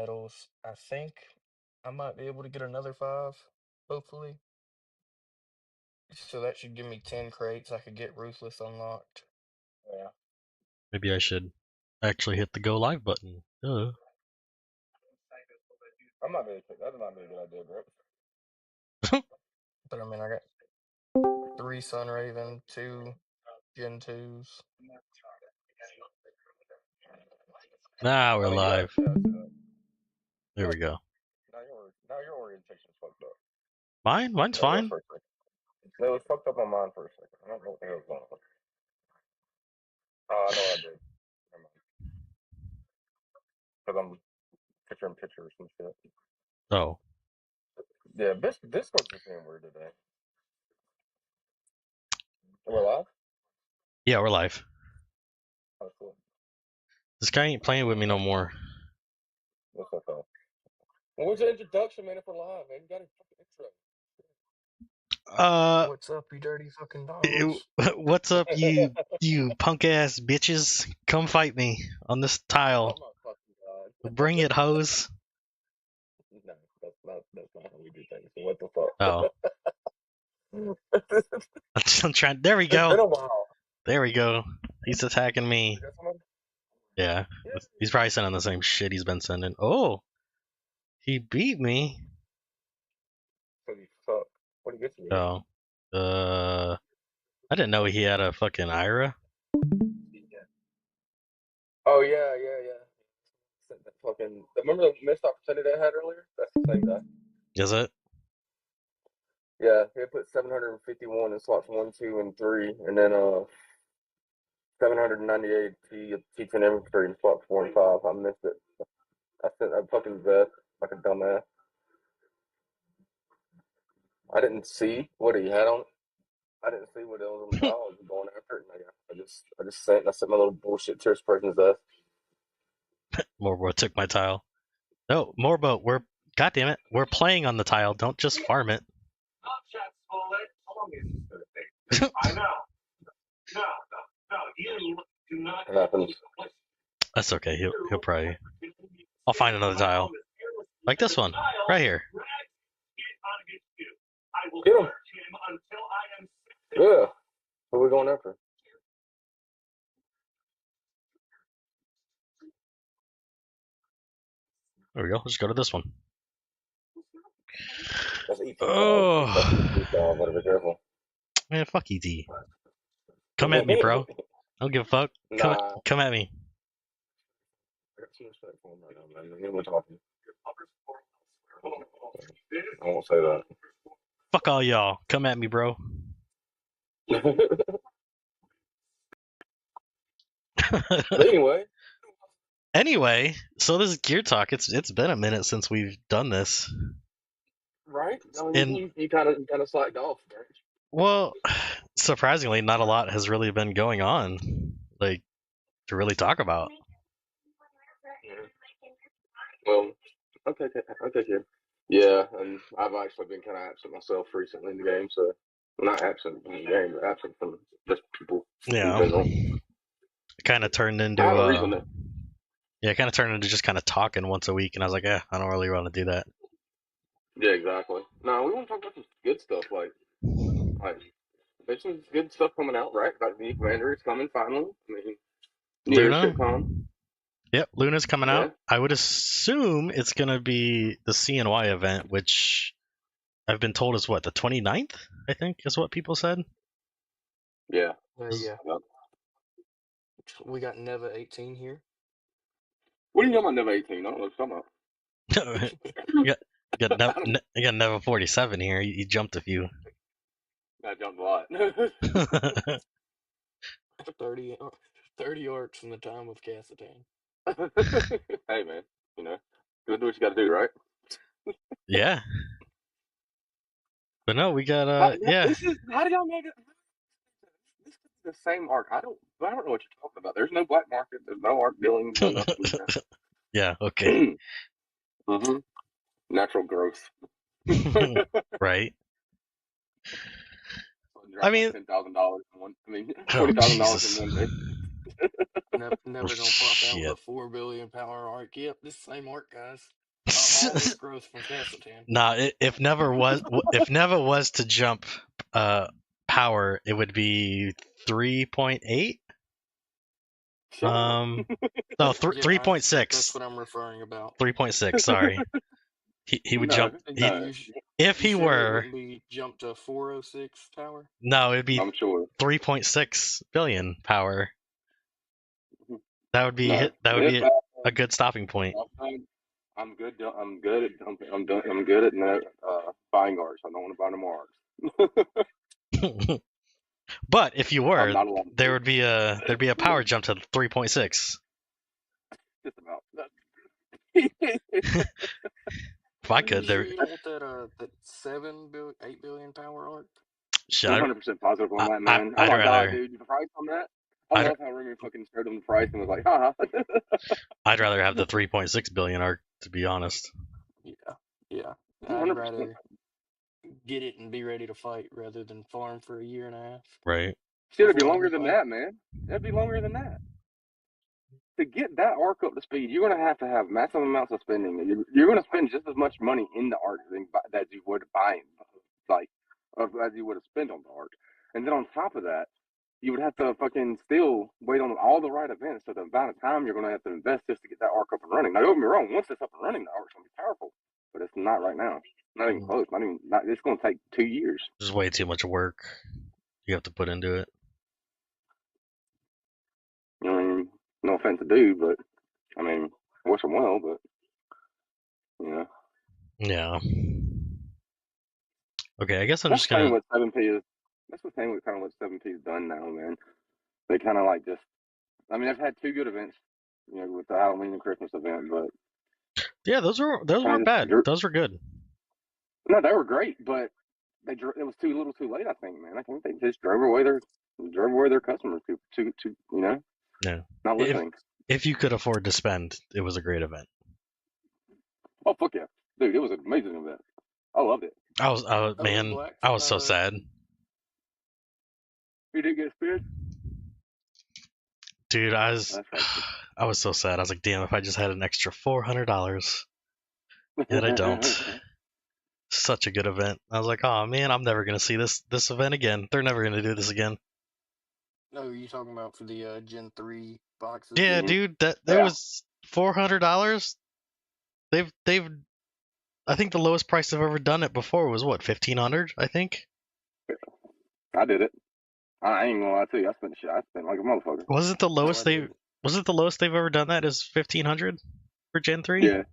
medals. I think I might be able to get another 5, hopefully. So that should give me 10 crates. I could get Ruthless unlocked. Yeah. Maybe I should actually hit the go live button. That might be a good idea, bro. But I mean, I got 3 Sunraven, 2 Gen 2s. Now we're live. Yeah. There we go. Now your orientation's fucked up. Mine's fine. It was fucked up on mine for a second. I don't know what the hell's going on. Oh, I know I did. Never mind. Because I'm picturing pictures and shit. Oh. Yeah, Discord's just being weird today. We're live? Yeah, we're live. Oh, cool. This guy ain't playing with me no more. What's up, though? Well, where's the introduction, man, if we're live, man? You got a fucking intro. What's up, you dirty fucking dogs? What's up, you punk ass bitches? Come fight me on this tile. Oh my fucking god. Bring it, hoes. No, that's not how we do things. So what the fuck? Oh. I'm trying. There we go. It's been a while. There we go. He's attacking me. Yeah. He's probably sending the same shit he's been sending. Oh. He beat me. What do you get to me? Oh. I didn't know he had a fucking Ira. Oh yeah. That fucking. Remember the missed opportunity I had earlier? That's the same guy. Is it? Yeah, he put 751 in slots 1, 2, and 3, and then 798 T10 infantry in slots 4 and 5. I missed it. I sent a fucking vest like a dumbass. I didn't see what he had on it. I didn't see what else on the tile. I was going after it, and I just sent my little bullshit to this person's vest. Morbo took my tile. No, Morbo, God damn it, we're playing on the tile. Don't just farm it. I know. No, you do not. That's okay. He'll probably. I'll find another tile, like this one right here. Get him. Yeah. Who are we going after? There we go. Let's go to this one. Oh. Better be careful. Man, fuck ET. Come at me, bro. I don't give a fuck. Come at me. I got too much respect for him right now, man. We're talking. I won't say that. Fuck all y'all. Come at me, bro. Anyway, so this is Gear Talk. It's been a minute since we've done this. Right? You kind of slacked off, right? Well, surprisingly, not a lot has really been going on, like, to really talk about. Well, okay, kid. Yeah, and I've actually been kind of absent myself recently in the game, so not absent from the game, but absent from just people. Yeah. It kind of turned into it kind of turned into just kind of talking once a week, and I was like, I don't really want to do that. Yeah, exactly. No, we want to talk about some good stuff, like there's some good stuff coming out, right? Like the new commander is coming finally. I mean, Luna. Yep, Luna's coming out. I would assume it's gonna be the CNY event, which I've been told is what, the 29th? I think is what people said. Yeah. Yeah. We got Neva 18 here. What are you talking about, Neva 18? I don't know what you're talking about. you got Neva 47 here. You jumped a few. I jumped a lot. 30 orcs from the time of Cassitan. Hey, man. You know, do what you got to do, right? Yeah. But no, we got how did y'all make it? This is the same arc. I don't know what you're talking about. There's no black market. There's no arc billing. No nothing. Yeah. Okay. Natural growth. Right. I mean, $10,000 in one. I mean, $40,000 in one day. Never gonna pop out with a 4 billion power arc. Yep, this same arc, guys. All this growth from Cassitan. Nah, if Neva was to jump power, it would be 3.8. No, Yeah, 3.6. That's what I'm referring about. 3.6. Sorry, he would jump. If he were, it wouldn't be jumped to 406 power. No, it'd be I'm sure 3.6 billion power. That would be No. a good stopping point. I'm good. I'm good at dumping. I'm good at buying arcs. I don't want to buy no more arcs. But if you were, I'm not allowed to. there'd be a power jump to 3.6. Just about. If I could, Sure you don't want that 8 billion power arc? I'm 100% positive on that, man. Oh my god, dude, the price on that. I love how Remy fucking showed him the price and was like, haha. I'd rather have the 3.6 billion arc, to be honest. Yeah. 100%. I'd rather get it and be ready to fight rather than farm for a year and a half. Right. Shit, it'd be longer than that, man. It'd be longer than that. To get that arc up to speed, you're going to have massive amounts of spending. You're going to spend just as much money in the arc that you would buying, as you would have spent on the arc. And then on top of that, you would have to fucking still wait on all the right events. So the amount of time you're going to have to invest just to get that arc up and running. Now, don't get me wrong. Once it's up and running, the arc's going to be powerful. But it's not right now. Not even close. It's going to take 2 years. There's way too much work you have to put into it. I mean, no offense to dude, but I mean, I wish him well, but Yeah. Okay, I guess I'm that's just gonna. What 7P is. That's what kind of what 7P is done now, man. They kind of like just. I mean, they've had 2 good events, with the Halloween and Christmas event, but yeah, those weren't bad. Those were good. No, they were great, but it was too little, too late. I think, man. I think they just drove away their customers to Yeah. not listening. If you could afford to spend, it was a great event. Oh fuck yeah, dude! It was an amazing event. I loved it. I was so sad. You didn't get spared? Dude, I was so sad. I was like, damn, if I just had an extra $400. Yet I don't. Such a good event. I was like, oh man, I'm never gonna see this event again. They're never gonna do this again. No, are you talking about for the Gen 3 boxes? Yeah, dude, that was $400. They've I think the lowest price they've ever done it before was what, 1,500, I think. I did it. I ain't gonna lie to you. I spent like a motherfucker. Wasn't the lowest they've ever done that is 1,500 for Gen 3? Yeah,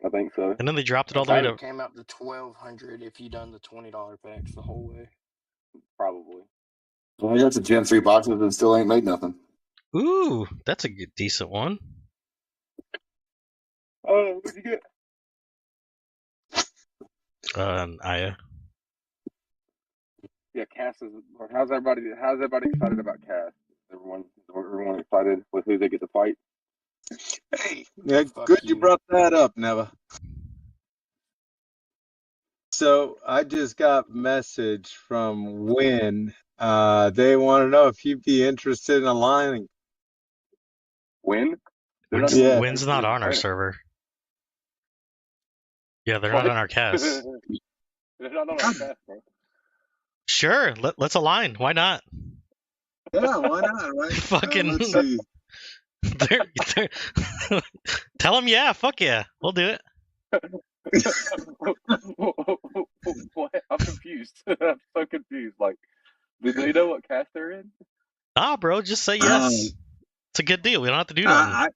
I think so. And then they dropped it all the way to. It came out to 1,200 if you done the $20 packs the whole way. Probably. Well, I got the Gen 3 boxes and still ain't made nothing. Ooh, that's a decent one. Oh, what'd you get? Aya. Yeah, Cass is. How's everybody excited about Cass? Everyone excited with who they get to fight? Hey, yeah, good you brought that up, Neva. So I just got a message from Win. They want to know if you'd be interested in aligning. Win? Win's not on our server. Yeah, they're not on our cast. They're not on our cast, bro. Sure, let's align. Why not? Yeah, why not, right? Fucking. Let's see. Tell them, yeah, fuck yeah, we'll do it. What? I'm confused. I'm so confused. Like, do they know what cast they're in? Nah, bro, just say yes. It's a good deal. We don't have to do nothing.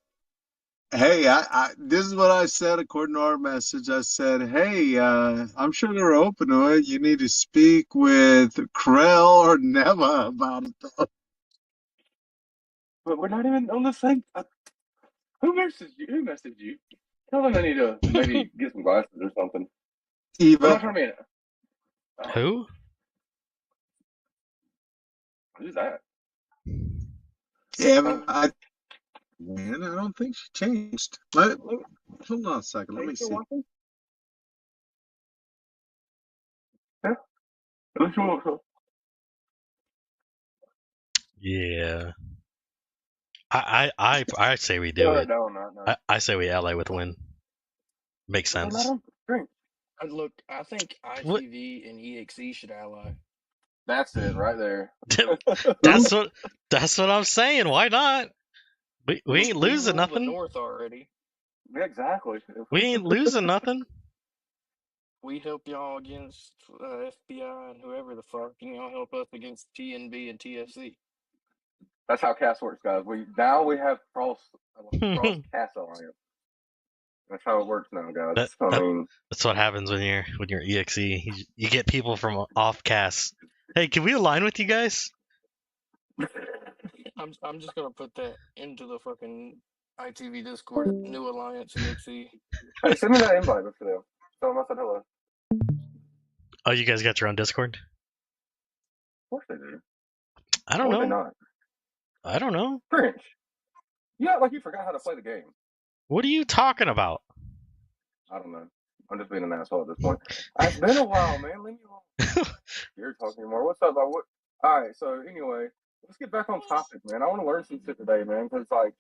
This is what I said according to our message. I said, hey, I'm sure they're open to it. You need to speak with Krell or Neva about it, though. But we're not even on the same. Who messaged you? Tell them I need to maybe get some glasses or something. Eva. Who? Who's that? Yeah, I don't think she changed. Hold on a second. Let me see. Yeah. I say we do it. No. I say we ally with Win. Makes No, sense. drink. Look, I think What? ITV and EXE should ally. That's it right there. That's what I'm saying. Why not? We ain't We losing rule the nothing. North already. Yeah, exactly. We ain't losing nothing. We help y'all against FBI and whoever the fuck, and y'all help us against TNB and TFC. That's how CAS works, guys. We have cross CAS alliance. That's how it works now, guys. That's what happens when you're EXE. You get people from off cast. Hey, can we align with you guys? I'm just gonna put that into the fucking ITV Discord. New Alliance EXE. Hey, send me that invite for them. Tell them I said hello. Oh, you guys got your own Discord? Of course they do. I don't know. Not? I don't know. French. Yeah, like you forgot how to play the game. What are you talking about? I don't know. I'm just being an asshole at this point. It's been a while, man. Leave me alone. You're talking more. What's up? All right. So anyway, let's get back on topic, man. I want to learn some shit today, man. Because I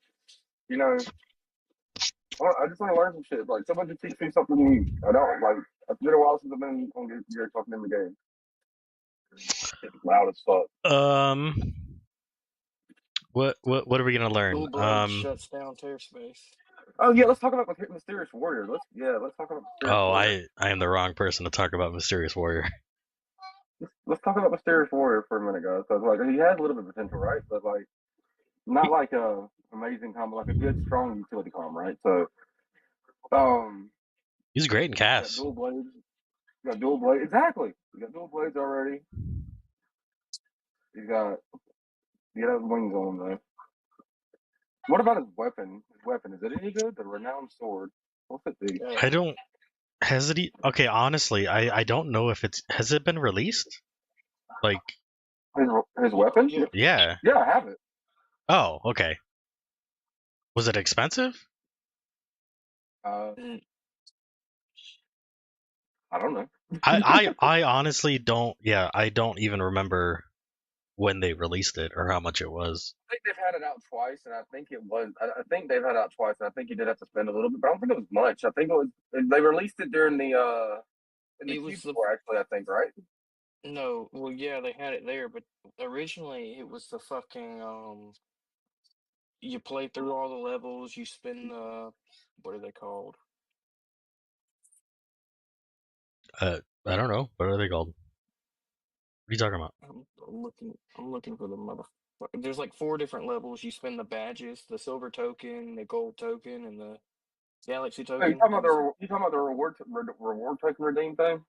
just want to learn some shit. Like someone just teach me something new. I don't like. It's been a while since I've been on here talking in the game. It's loud as fuck. What are we gonna learn? Full blood shuts down Tear Space. Oh yeah, let's talk about Mysterious Warrior. Let's talk about Mysterious Warrior. I am the wrong person to talk about Mysterious Warrior. Let's talk about Mysterious Warrior for a minute, guys. Because like he has a little bit of potential, right? But like not like a amazing combo, like a good strong utility combo, right? So he's great in cast. Dual blades. You got dual blades. Exactly. You got dual blades already. He has wings on him though. What about his weapon? Is it any good? The renowned sword. What's it do? I don't. Has it? Okay, honestly, I don't know if has it been released. Like his weapon? Yeah. Yeah, I have it. Oh, okay. Was it expensive? I don't know. I honestly don't. Yeah, I don't even remember when they released it or how much it was. I think they've had it out twice, and I think it was. I think they've had it out twice, and I think you did have to spend a little bit, but I don't think it was much. I think it was. They released it during the in the Cube Store, actually. I think, right? No, well, yeah, they had it there, but originally it was the fucking you play through all the levels, you spin the what are they called? I don't know. What are they called? What are you talking about? I'm looking for the motherfucker. There's like 4 different levels. You spin the badges, the silver token, the gold token, and the galaxy token. You talking about the reward token redeem thing?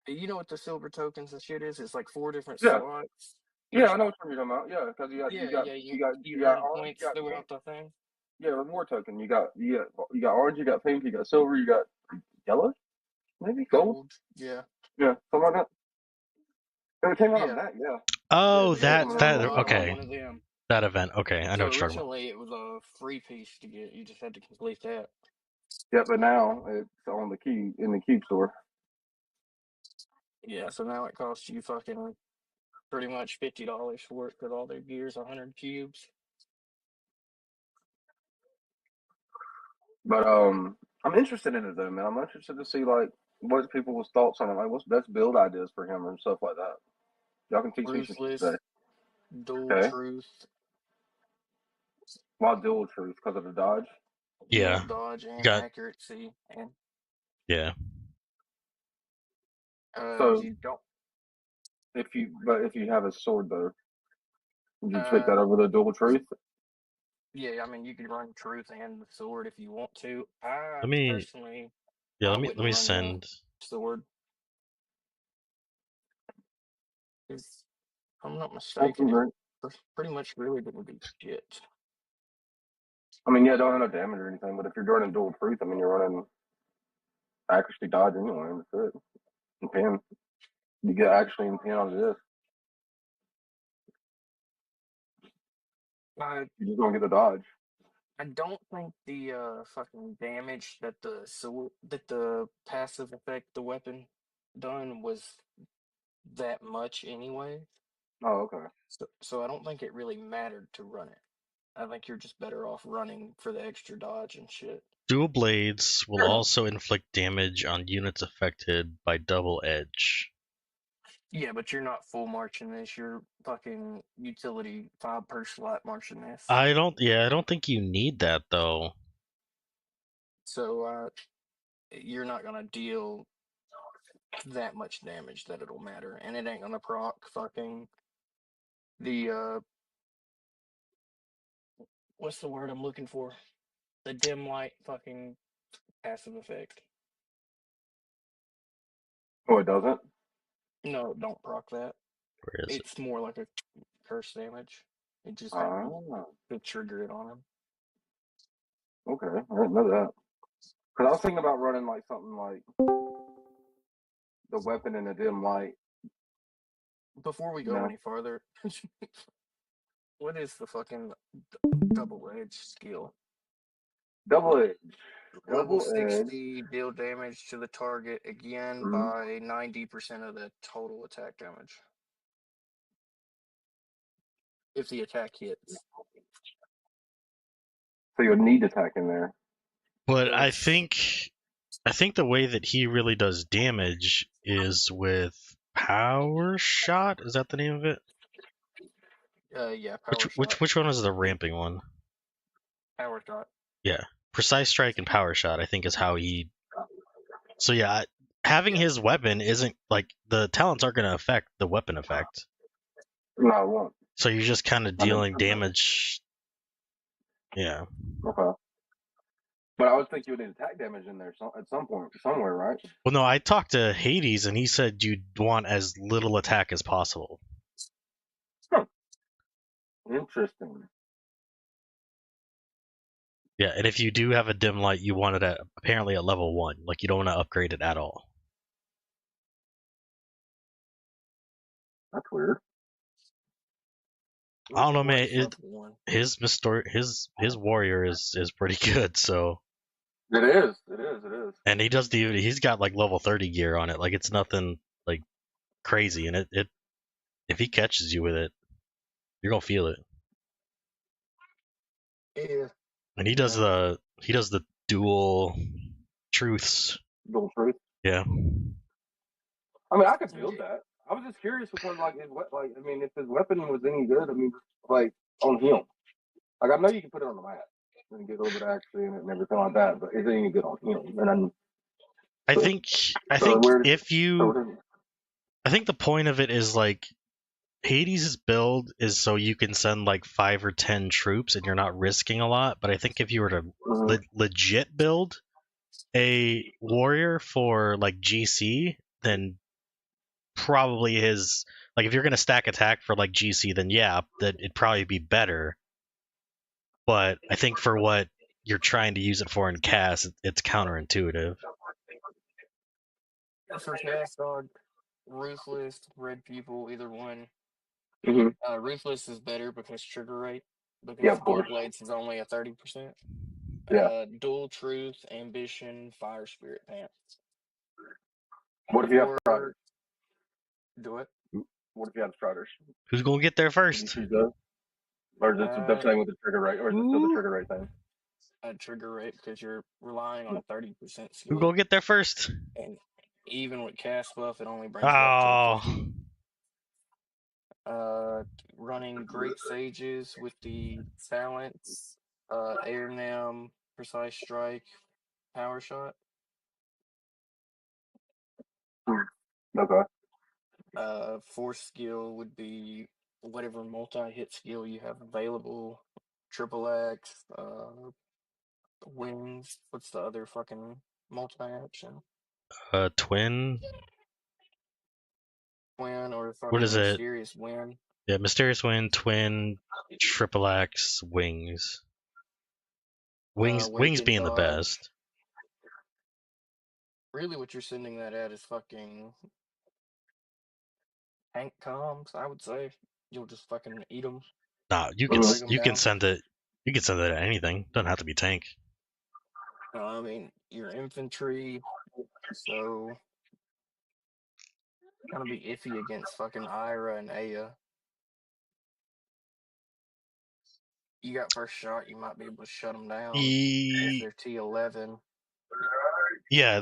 You know what the silver tokens and shit is? It's like 4 different Yeah. slots. Yeah, I know what you're talking about. Yeah, because you got points throughout the thing. Yeah, reward token. You got orange, you got pink, you got silver, you got yellow, maybe gold. Yeah, something like that. It came out on that. Yeah. Oh, Yeah, that okay. okay. That event. Okay, I know what you're talking about. Originally, it was a free piece to get. You just had to complete that. Yeah, but now it's on in the Cube Store. Yeah, so now it costs you fucking pretty much $50 for it, because all their gear's 100 cubes. But I'm interested in it though, man. I'm interested to see like what people's thoughts on it, like what's best build ideas for him and stuff like that. Y'all can teach me some today. Dual truth. Why dual truth? Because of the dodge. Yeah. Dodge and accuracy and. Yeah. So you don't. If you have a sword though, would you take that over the dual truth? Yeah, I mean you could run truth and the sword if you want to. Let me send sword. If I'm not mistaken, it's pretty much really gonna be shit. I mean, yeah, don't have no damage or anything, but if you're running dual truth, I mean, you're running accuracy dodge anyway. That's it. And pin. You get actually in pin on this. You're just gonna get the dodge. I don't think the fucking damage that the passive effect the weapon done was that much anyway. Oh, okay. So I don't think it really mattered to run it. I think you're just better off running for the extra dodge and shit. Dual blades will also inflict damage on units affected by double edge. Yeah, but you're not full marching this. You're fucking utility 5 per slot marching this. I don't think you need that though. So you're not gonna deal that much damage that it'll matter, and it ain't gonna proc fucking the what's the word I'm looking for? The dim light fucking passive effect. Oh, it doesn't? No, don't proc that. Where is it? It's more like a curse damage. It just to trigger it on him. Okay, I didn't know that. Because I was thinking about running like something like the weapon in a dim light. Before we go any farther, what is the fucking double edge skill? Double edge. Level 60, deal damage to the target again Mhm. by 90% of the total attack damage. If the attack hits. So you would need attack in there. But I It's think the way that he really does damage is with power shot. Is that the name of it? yeah, power shot. Which one was the ramping one? Power shot. Yeah, precise strike and power shot. I think is how he. So yeah, having his weapon isn't like the talents aren't going to affect the weapon effect. No, it won't. So you're just kind of dealing damage. Yeah. Okay. But I would think you would need attack damage in there at some point, somewhere, right? Well, no, I talked to Hades and he said you'd want as little attack as possible. Huh. Interesting. Yeah, and if you do have a dim light, you want it at apparently at level 1. Like you don't want to upgrade it at all. That's weird. I don't know, man. His warrior is pretty good. So It is. and he's got like level 30 gear on it. Like it's nothing like crazy, and it if he catches you with it, you're gonna feel it. Yeah. And he does the dual truths. Dual truth. Yeah. I mean, I could build that. I was just curious because, like, if his weapon was any good, I mean, like on him, like I know you can put it on the map and get a little bit of accuracy in it and everything like that, but is it any good on him? And I think if you, I think the point of it is like Hades' build is so you can send like 5 or 10 troops and you're not risking a lot. But I think if you were to legit build a warrior for like GC, then probably his like if you're gonna stack attack for like GC, then yeah, that it'd probably be better. But I think for what you're trying to use it for in CAS, it's counterintuitive. For CAS, dog, Ruthless, Red People, either one. Mm-hmm. Ruthless is better because trigger rate. Because Dual Blades is only a 30%. Yeah. Dual Truth, Ambition, Fire Spirit Pants. What if you have Striders? Do it. What if you have Striders? Who's gonna get there first? Or is it the thing with the trigger rate? Or is it still the trigger rate thing? Trigger rate because you're relying on a 30% skill. Who gonna get there first? And even with cast buff, it only brings it up to 50. Running Great Sages with the talents, Air Nim, Precise Strike, Power Shot. Okay. Force skill would be whatever multi-hit skill you have available. Triple X, Wings. What's the other fucking multi-action? Twin. Twin or fucking what is Mysterious Wind. Yeah, Mysterious Wind, Twin, Triple X, Wings. Wings being the best. Really, what you're sending that at is fucking tank comms, I would say. You'll just fucking eat them. Nah, you can send it. You can send it at anything. Doesn't have to be tank. I mean, your infantry, so gonna be iffy against fucking Ira and Aya. you got first shot, you might be able to shut them down if E- they're T11. yeah,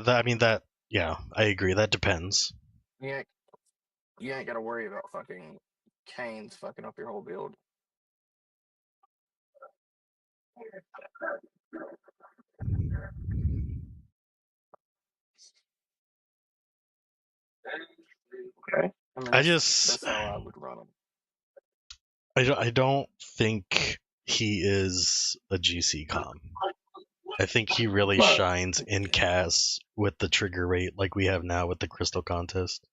yeah, I agree. That depends. You ain't got to worry about fucking canes fucking up your whole build. Okay. I mean, I that's how I would run them. I don't think he is a GC com. I think he really shines in CAS with the trigger rate like we have now with the Crystal Contest.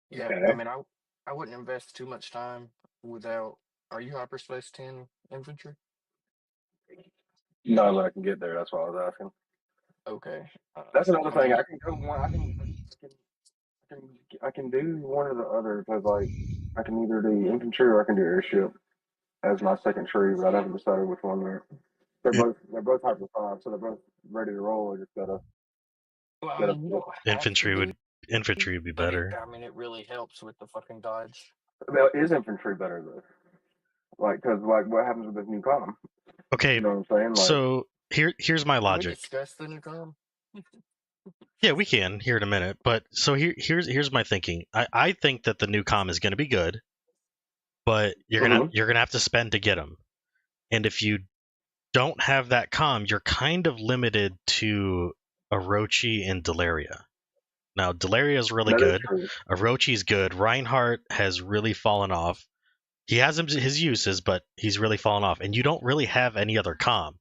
Yeah, Okay. I mean, I wouldn't invest too much time without. Are you Hyperspace 10 infantry? No, but I can get there. That's what I was asking. Okay. That's another I thing. mean, I can go one. I can do one or the other because like I can either do infantry or I can do airship as my second tree, but I haven't decided which one. They're both hyper 5, so they're both ready to roll. I just gotta well, I gotta. mean, you don't have to Infantry be, would be but better. I mean, it really helps with the fucking dodge. Well, is infantry better though? Like, cause like what happens with this new com? Okay, You know what I'm saying? Like, so here's my Can we logic. discuss the new com? Yeah, we can here in a minute, but so here's my thinking. I think that the new com is going to be good, but you're gonna have to spend to get them, and if you don't have that com, you're kind of limited to Orochi and Delaria. Now, Delaria is really that is good. true. Orochi's good. Reinhardt has really fallen off. He has his uses, but he's really fallen off. And you don't really have any other com.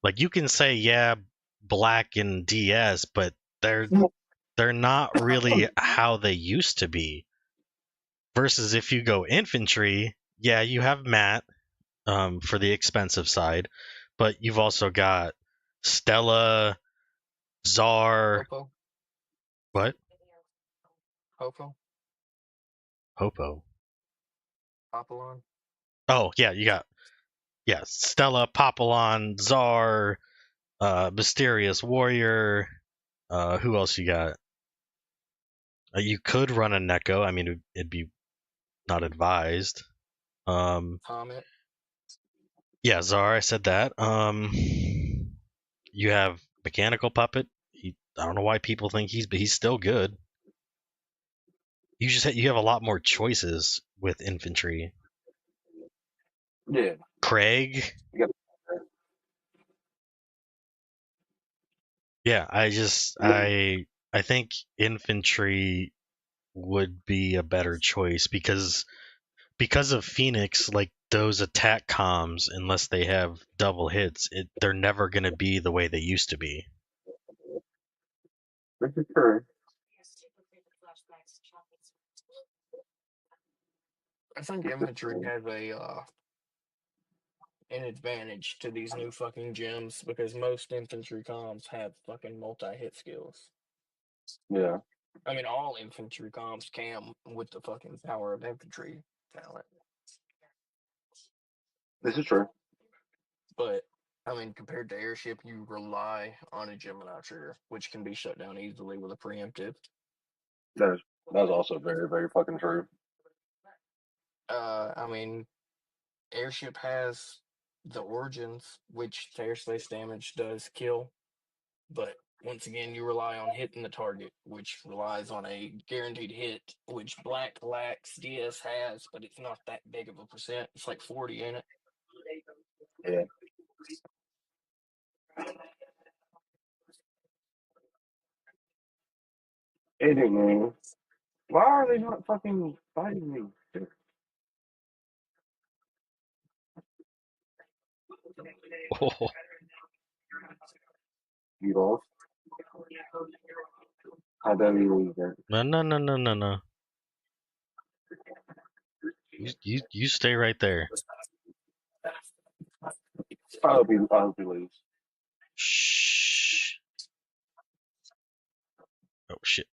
Like you can say, yeah, Black and DS, but they're not really how they used to be. Versus if you go infantry, yeah, you have Matt for the expensive side, but you've also got Stella, Czar, Popo? what? Popo? Popo. Papillon? Oh yeah, you got Stella, Papillon, Czar, Mysterious Warrior. Who else you got? You could run a Neko. I mean, it'd be not advised. Comet? Yeah, Czar. I said that. You have Mechanical Puppet. I don't know why people think he's still good. You have a lot more choices with infantry. Yeah. Craig. You Yeah, got, I think infantry would be a better choice because of Phoenix, like those attack comms, unless they have double hits, they're never going to be the way they used to be. this is true. I think infantry has an advantage to these new fucking gems because most infantry comms have fucking multi-hit skills. Yeah. I mean, all infantry comms can with the fucking power of infantry talent. This is true. But, I mean, compared to airship, you rely on a Gemini trigger, which can be shut down easily with a preemptive. That's also very, very fucking true. I mean, airship has the origins, which to airspace damage does kill, but once again, you rely on hitting the target, which relies on a guaranteed hit, which Black lacks, DS has, but it's not that big of a percent. It's like 40 in it. Yeah. Anyway, why are they not fucking fighting me? Oh, You lost. How dare you lose that? no. You stay right there. I hope you lose. Shh. Oh shit.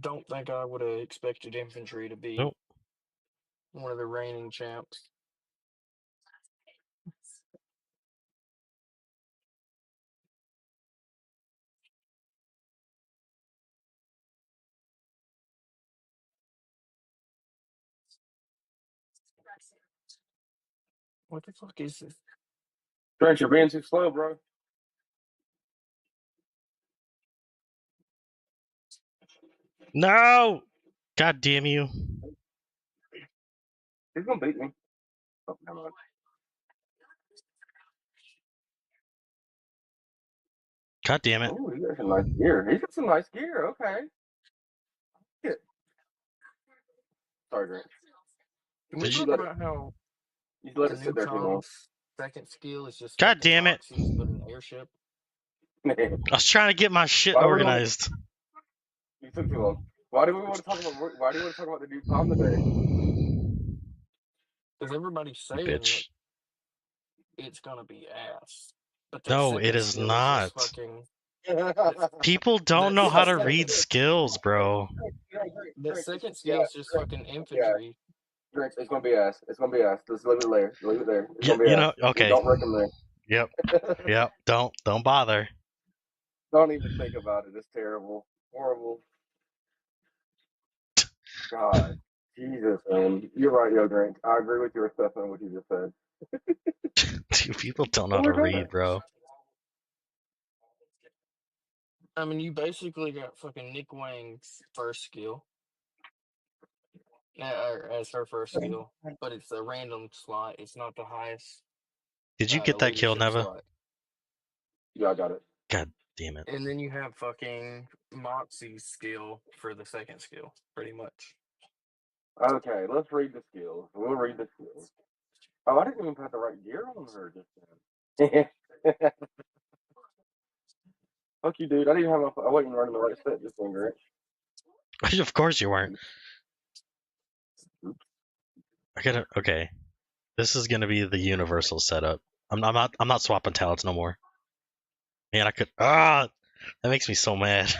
Don't think I would have expected infantry to be Nope. one of the reigning champs. What the fuck is this? Trent, you're being too slow, bro. No! God damn you. He's gonna beat me. Oh, never mind. God damn it. Oh, he got some nice gear. He's got some nice gear. Okay. Yeah. Sorry, Grant. Can we Did you- talk about how You let the it new sit there too long. com's second skill is just God fucking damn it. Moxies, but an airship? I was trying to get my shit Why do we want? organized. You took too long. Why do we want to talk about? Why do you want to talk about the new com today? Because everybody's saying Bitch. it's gonna be ass. But that No, second it is skill is not. just fucking. People don't know That how to second, read skills, bro. that second skill is just fucking Yeah, infantry. Drink. It's gonna be ass. It's gonna be ass. Just leave it there. Leave it there. It's gonna be You ass. know, okay. Don't recommend. Yep. Yep. Don't bother. Don't even think about it. It's terrible. Horrible. God. Jesus, man. You're right, yo, Drink. I agree with your assessment of what you just said. Dude, people don't know how to read, bro. I mean, you basically got fucking Nick Wang's first skill. As her first skill, but it's a random slot. It's not the highest. Did you get that kill, leadership Neva? slot. Yeah, I got it. God damn it. And then you have fucking Moxie's skill for the second skill, pretty much. Okay, let's read the skills. We'll read the skills. Oh, I didn't even put the right gear on her just then. Fuck you, dude. I didn't have I wasn't running the right set just then, Grinch. Of course you weren't. Okay. This is gonna be the universal setup. I'm not swapping talents no more. Man, that makes me so mad.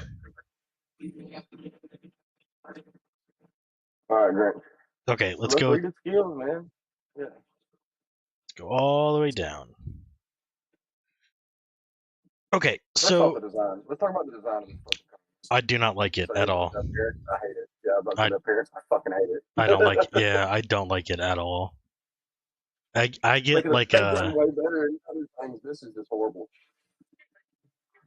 Alright, Grinch. Okay, let's Let's go. read the skills, man. Yeah. Let's go all the way down. Okay, Let's talk so the design. Let's talk about the design of this fucking car. I do not like it at all. The appearance, I hate it. Yeah, about the appearance, I fucking hate it. I don't like. Yeah, I don't like it at all. I get like a way better in other things. This is just horrible.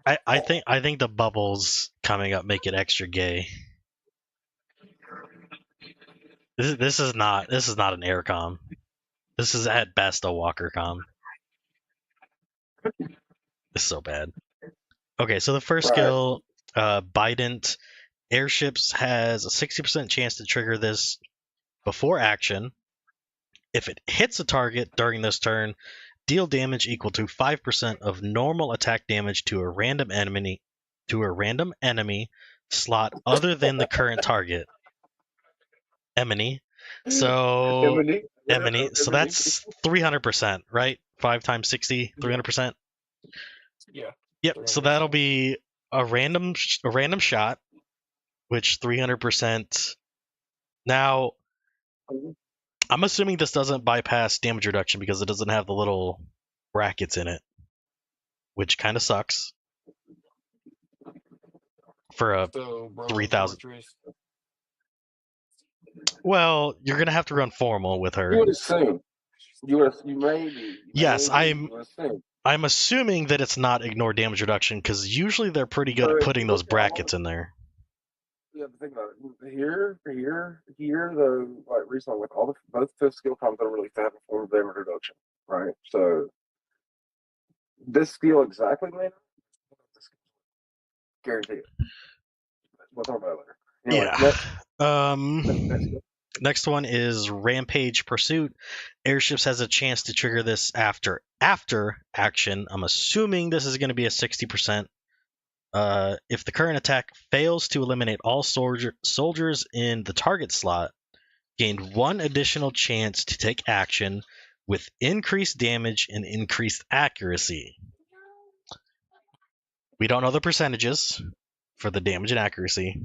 I think the bubbles coming up make it extra gay. This is not an air com. This is at best a walker com. It's so bad. Okay, so the first skill, Bident airships has a 60% chance to trigger this before action. If it hits a target during this turn, deal damage equal to 5% of normal attack damage to a random enemy slot other than the current target. Emily. So So that's 300%, right? 5 times 60, 300%. Yeah. Yep. 300%. So that'll be a random shot, which 300%. Now, I'm assuming this doesn't bypass damage reduction because it doesn't have the little brackets in it, which kind of sucks for a 3,000. Well, you're gonna have to run formal with her. You would assume. You maybe. Yes, I'm assuming that it's not ignore damage reduction because usually they're pretty good at putting those brackets in there. You have to think about it. Here, though, like recently with all both the skill combos that are really fast form of damage reduction, right? So this skill exactly, man, guarantee it. We'll talk about it later. Anyway, yeah. Next one is Rampage Pursuit. Airships has a chance to trigger this after action. I'm assuming this is going to be a 60%. If the current attack fails to eliminate all soldiers in the target slot, gain one additional chance to take action with increased damage and increased accuracy. We don't know the percentages for the damage and accuracy.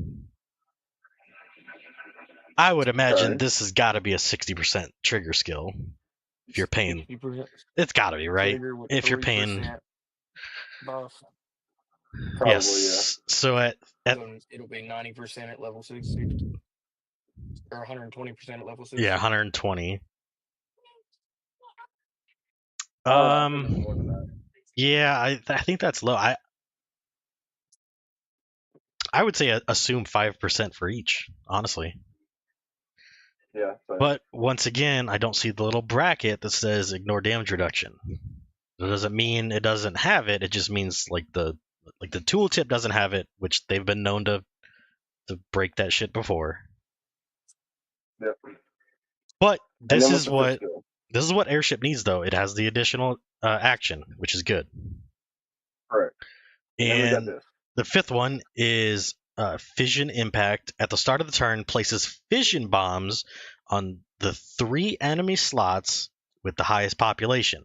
I would imagine this has got to be a 60% trigger skill. If you're paying, it's got to be, right? If you're paying buff. Probably, yes. Yeah. So it'll be 90% at level 60 or 120% at level 60. Yeah, 120. I think it's more than that. Yeah, I think that's low. I would say assume 5% for each, honestly. Yeah. So. But once again, I don't see the little bracket that says ignore damage reduction. That doesn't mean it doesn't have it. It just means like the tooltip doesn't have it, which they've been known to break that shit before. Yep. But this is what Airship needs, though. It has the additional action, which is good. Correct. And we got And this. the fifth one is Fission Impact. At the start of the turn, places fission bombs on the 3 enemy slots with the highest population.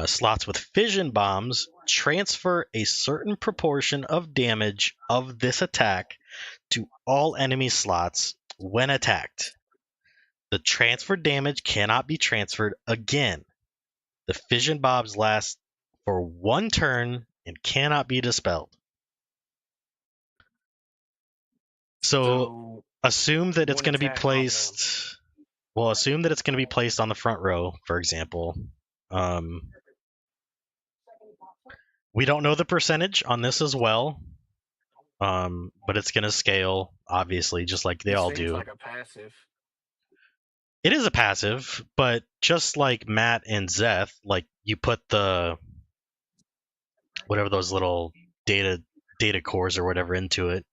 Slots with fission bombs transfer a certain proportion of damage of this attack to all enemy slots when attacked. The transferred damage cannot be transferred again. The fission bombs last for 1 turn and cannot be dispelled. So assume that it's going to be placed. Well, assume that it's going to be placed on the front row, for example. We don't know the percentage on this as well, but it's going to scale, obviously, just like they all do. Seems like a passive. It is a passive, but just like Matt and Zeth, like you put the whatever those little data cores or whatever into it,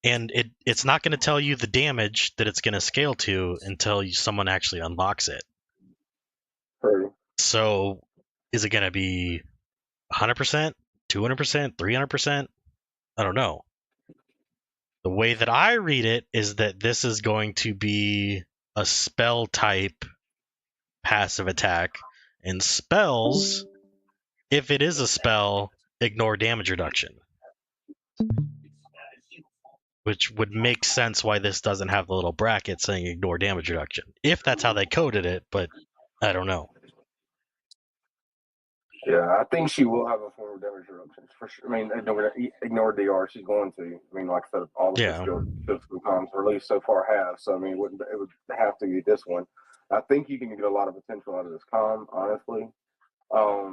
and it's not going to tell you the damage that it's going to scale to until someone actually unlocks it. True. So is it going to be 100%, 200%, 300%? I don't know. The way that I read it is that this is going to be a spell type passive attack, and spells, if it is a spell, ignore damage reduction. Which would make sense why this doesn't have the little bracket saying ignore damage reduction. If that's how they coded it, but I don't know. Yeah, I think she will have a form of damage reduction for sure. I mean, ignore DR. She's going to. I mean, like I said, all the physical comms released so far have. So I mean, it would have to be this one. I think you can get a lot of potential out of this comm. Honestly, I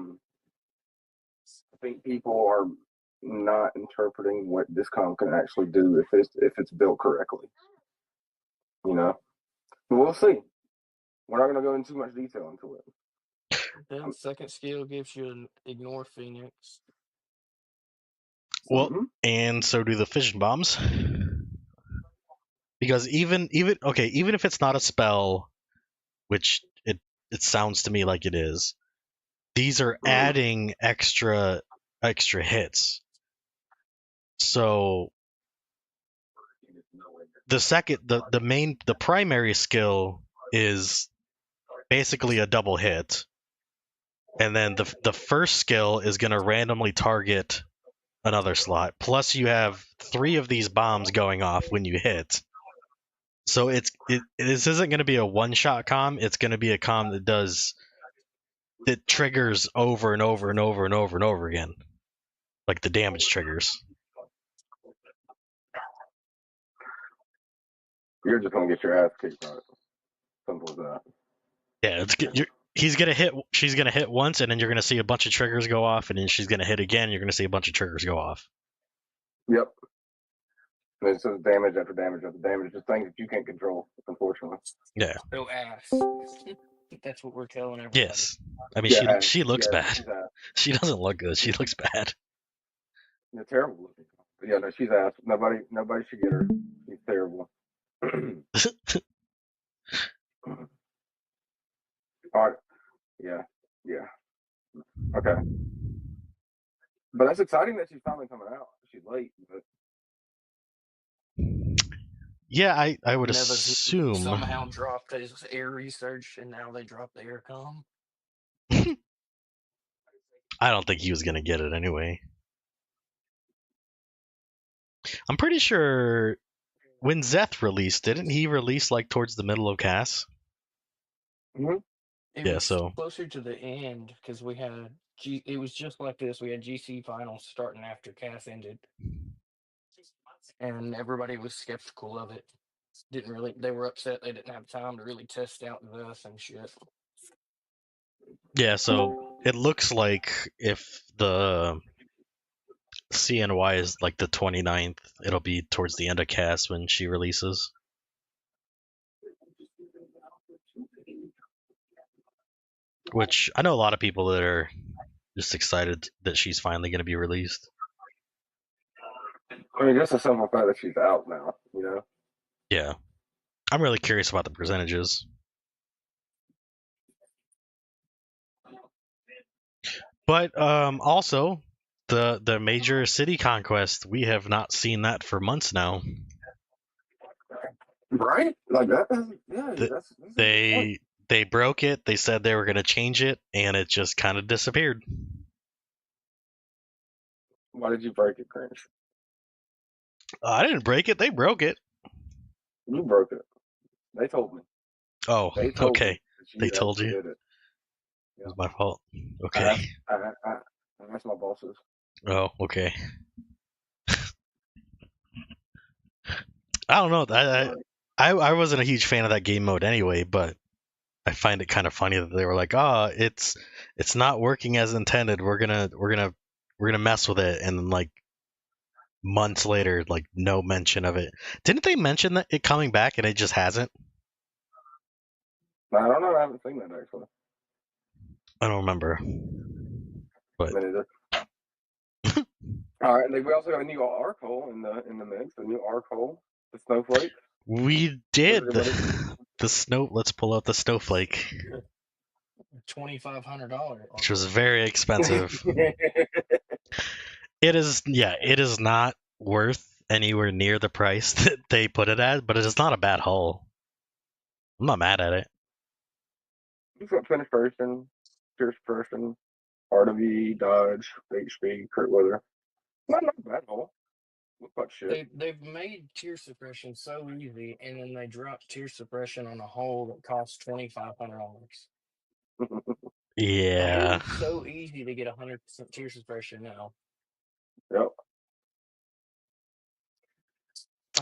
think people are not interpreting what this comm can actually do if it's built correctly. You know, but we'll see. We're not going to go into too much detail into it. The second skill gives you an ignore Phoenix. Well, and so do the fission bombs. Because even if it's not a spell, which it sounds to me like it is, these are adding extra hits. So the primary skill is basically a double hit, and then the first skill is going to randomly target another slot. Plus, you have 3 of these bombs going off when you hit. So this isn't going to be a one-shot comm. It's going to be a comm that triggers over and over and over and over and over again, like the damage triggers. You're just gonna get your ass kicked on it. Simple as that. Yeah, she's gonna hit once, and then you're gonna see a bunch of triggers go off, and then she's gonna hit again. You're gonna see a bunch of triggers go off. Yep. It's just damage after damage after damage. Just things that you can't control, unfortunately. Yeah. So ass. That's what we're telling everybody. Yes. I mean, she looks bad. She doesn't look good. She looks bad. They're terrible looking. But yeah, no, she's ass. Nobody should get her. She's terrible. All right. Yeah. Okay. But that's exciting that she's finally coming out. She's late, but yeah, I would assume somehow dropped his air research, and now they dropped the air comm. I don't think he was gonna get it anyway. I'm pretty sure when Zeth released, didn't he release like towards the middle of Cass? Mm-hmm. It was closer to the end because we had it was just like this. We had GC finals starting after Cass ended, and everybody was skeptical of it. They were upset they didn't have time to really test out Zeth and shit. Yeah, so it looks like if the CNY is like the 29th, it'll be towards the end of cast when she releases. Which I know a lot of people that are just excited that she's finally going to be released. I mean, just the simple fact that she's out now, you know? Yeah. I'm really curious about the percentages. But also, the major city conquest, we have not seen that for months now. Right? Like that? Yeah, that's They broke it. They said they were going to change it, and it just kind of disappeared. Why did you break it, Cringe? I didn't break it. They broke it. You broke it. They told me. Oh, They told okay. me that They told you? did it. It was my fault. I Okay. asked my bosses. Oh, okay. I don't know. I wasn't a huge fan of that game mode anyway, but I find it kind of funny that they were like, "Oh, it's not working as intended. We're gonna mess with it," and then like months later, like no mention of it. Didn't they mention that it coming back and it just hasn't? I don't know. I haven't seen that actually. I don't remember. But all right, and we also got a new Ark hole in the mix. A new Ark hole, the snowflake. We did the snow. Let's pull out the snowflake. $2,500, which was very expensive. It is not worth anywhere near the price that they put it at, but it is not a bad haul. I'm not mad at it. You've got finished person, pierce person, RW, dodge, HP, crit weather. Not a bad haul. Look like shit. They've made tier suppression so easy, and then they dropped tier suppression on a hole that costs $2,500. Yeah. It's so easy to get 100% tier suppression now. Yep.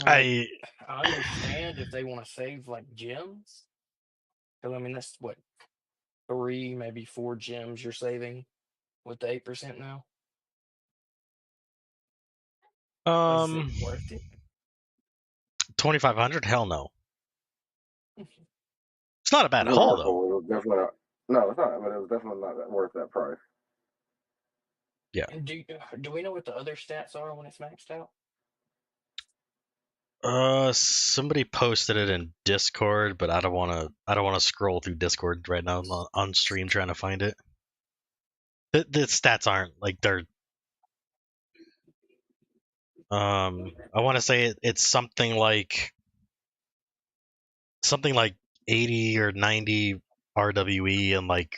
I understand if they want to save like gems, because I mean that's what 3, maybe 4 gems you're saving with the 8% now. Is it worth it? 2,500? Hell no. It's not a bad haul though. It was definitely not, no, it's not. But it was definitely not worth that price. Yeah. And do we know what the other stats are when it's maxed out? Somebody posted it in Discord, but I don't want to scroll through Discord right now on stream trying to find it. The stats aren't like they're. I want to say it's something like 80 or 90 RWE and like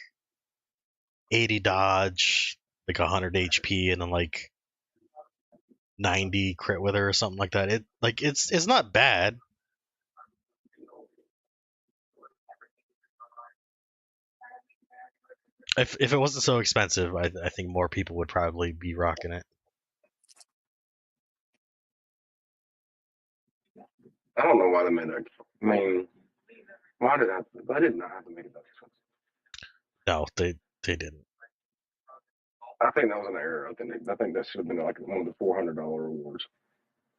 80 dodge, like 100 HP, and then like 90 crit with her or something like that. It's not bad. If it wasn't so expensive, I think more people would probably be rocking it. I don't know why they made that. I mean, why did I did not have to make it that expensive. No, they didn't. I think that was an error. I think that should have been like one of the $400 rewards.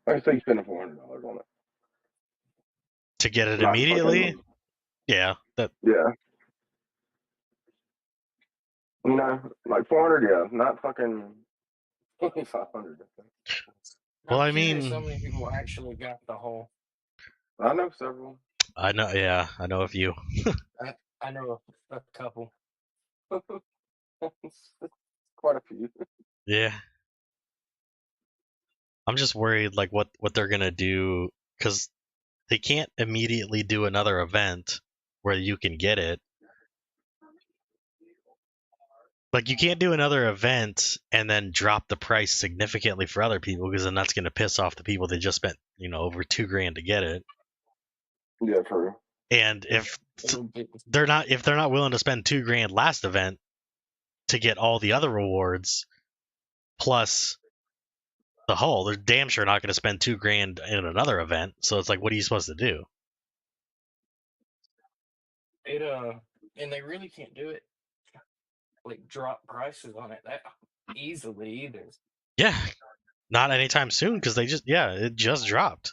I think spending $400 on it to get it not immediately. Fucking, yeah, that. Yeah. No, like 400. Yeah, not fucking 500. Well, I'm I mean, curious how many people actually got the hole. I know several. I know. Yeah, I know a few. I know a couple. Quite a few. Yeah. I'm just worried, like what they're gonna do, because they can't immediately do another event where you can get it. Like you can't do another event and then drop the price significantly for other people, because then that's gonna piss off the people that just spent over $2,000 to get it. Yeah, true. And if they're not willing to spend $2,000 last event to get all the other rewards plus the hull, they're damn sure not going to spend $2,000 in another event. So it's like, what are you supposed to do? And they really can't do it like drop prices on it that easily either. Yeah, not anytime soon because it just dropped.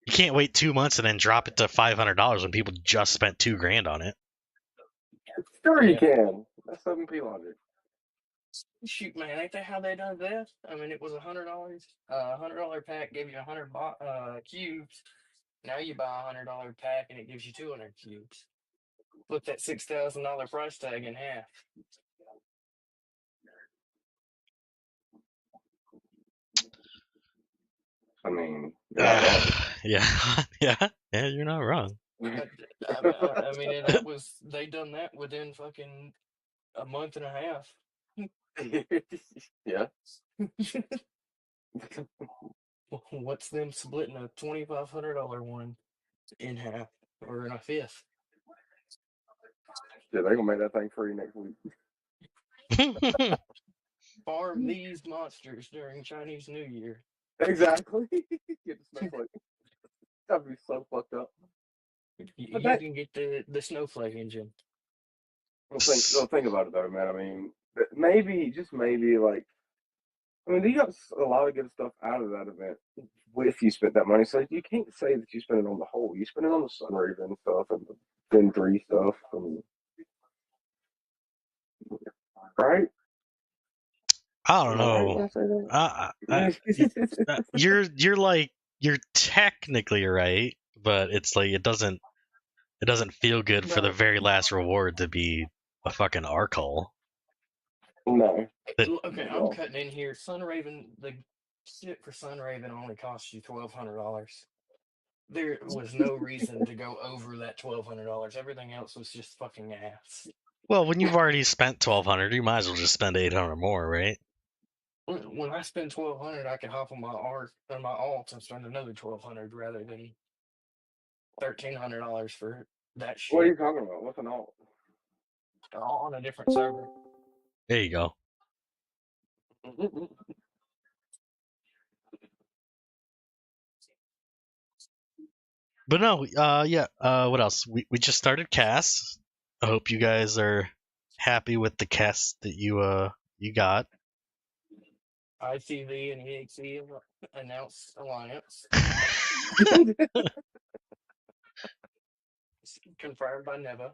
You can't wait 2 months and then drop it to $500 when people just spent $2,000 on it. Sure you can. That's 7P logic. Shoot, man, ain't that how they done this? I mean, it was $100. $100 pack gave you 100 cubes. Now you buy a $100 pack and it gives you 200 cubes. Put that $6,000 price tag in half. I mean, you're not wrong. Yeah, you're not wrong. I mean, and they done that within fucking a month and a half. Yeah. What's them splitting a $2,500 one in half or in a fifth? Yeah, they're gonna make that thing free next week. Farm these monsters during Chinese New Year. Exactly. Get the snowflake. That'd be so fucked up. You can get the snowflake engine. Well, think about it though, man. I mean, maybe, just maybe, like, I mean, you got a lot of good stuff out of that event if you spent that money. So you can't say that you spent it on the whole. You spent it on the Sunraven stuff and the Gen 3 stuff, right? I don't know. You're technically right, but it's like it doesn't feel good for the very last reward to be a fucking Ark hull. No. Okay, I'm cutting in here. Sunraven, the shit for Sunraven only costs you $1,200. There was no reason to go over that $1,200. Everything else was just fucking ass. Well, when you've already spent $1,200, you might as well just spend $800 more, right? When I spend $1,200, I can hop on my Ark and my alt and spend another $1,200 rather than $1,300 for that shit. What are you talking about? What's an alt? All on a different server. There you go. But no, what else? We just started casts. I hope you guys are happy with the cast that you got. ITV and EXE announced alliance. Confirmed by Neva.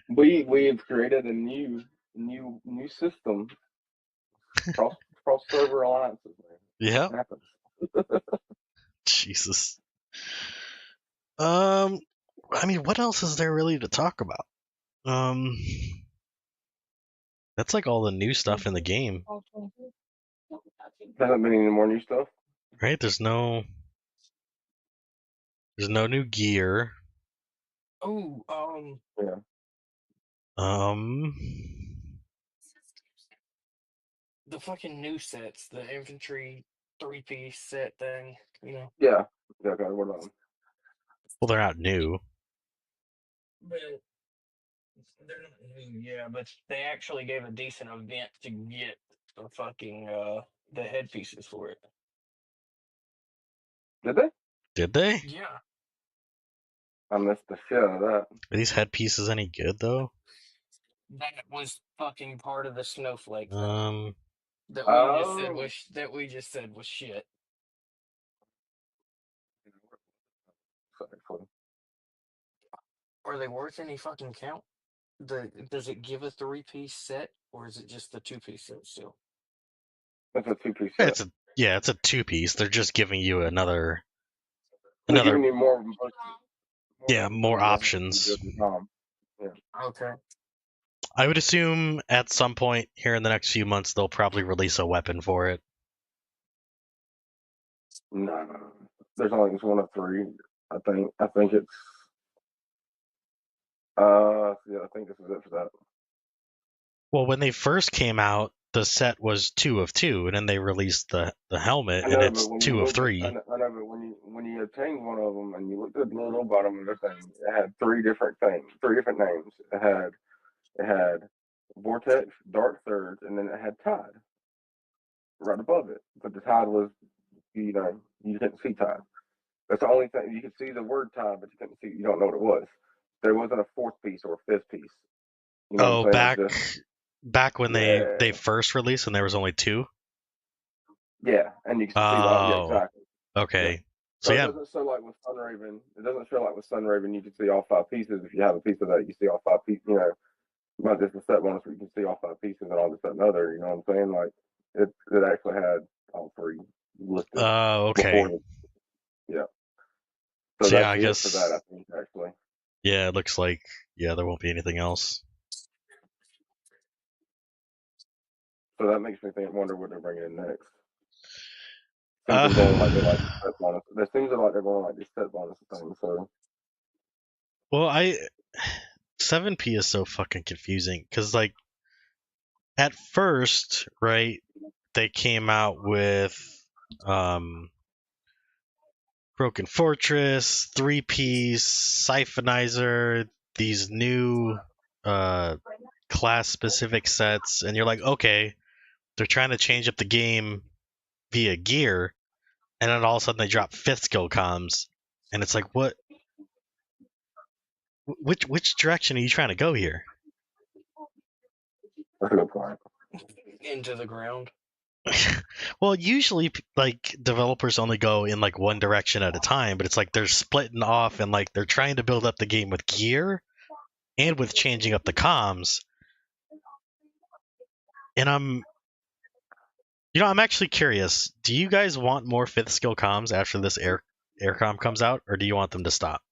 We've created a new system. Cross server alliances, man. Yeah. It happens. Jesus. I mean, what else is there really to talk about? That's like all the new stuff in the game. Hasn't been any more new stuff. Right? There's no new gear. Oh, Yeah. The fucking new sets, the infantry 3-piece set thing, you know. Yeah. Okay, what about them? Well, they're not new. But they're not new, yeah, but they actually gave a decent event to get the fucking the headpieces for it. Did they? Did they? Yeah. I missed the shit out of that. Are these headpieces any good though? That was fucking part of the snowflake thing. That we just said was shit. Are they worth any fucking count? Does it give a 3-piece set, or is it just the 2-piece set still? That's a 2-piece set. It's a 2-piece. They're just giving you another. They're giving you more options. Yeah. Okay. I would assume at some point here in the next few months they'll probably release a weapon for it. No, there's only one of 3. I think it's. I think this is it for that. Well, when they first came out, the set was 2 of 2, and then they released the helmet, and it's 2 of 3. I know, but when you obtained one of them and you looked at the little bottom of the thing, it had 3 different things, 3 different names. It had Vortex, Dark Surge, and then it had Tide right above it. But the Tide was, you couldn't see Tide. That's the only thing. You could see the word Tide, but you couldn't see. You don't know what it was. There wasn't a 4th piece or a 5th piece. You know back back when they first released, when there was only 2. Yeah, and you can see exactly. Okay. Yeah. So it yeah. doesn't show like with Sunraven. It doesn't show like with Sunraven. You can see all 5 pieces. If you have a piece of that, you see all 5 pieces. You know, not just the set bonus, but you can see all 5 pieces and all this that and other. You know what I'm saying? Like it actually had all 3 listed. Okay. Yeah. So yeah, that's I it guess for that. I think actually. Yeah, it looks like there won't be anything else. So that makes me wonder what they're bringing in next. Seems going like they like set bonus. It seems like they're going like this set bonus thing. So. Well, 7P is so fucking confusing because like at first, right, they came out with Broken Fortress, 3-piece, Siphonizer, these new class specific sets, and you're like, okay, they're trying to change up the game via gear, and then all of a sudden they drop 5th skill comms, and it's like, what? Which direction are you trying to go here? That's a good point. Into the ground. Well, usually like developers only go in like one direction at a time, but it's like they're splitting off and like they're trying to build up the game with gear and with changing up the comms. And I'm actually curious. Do you guys want more 5th skill comms after this aircom comes out, or do you want them to stop?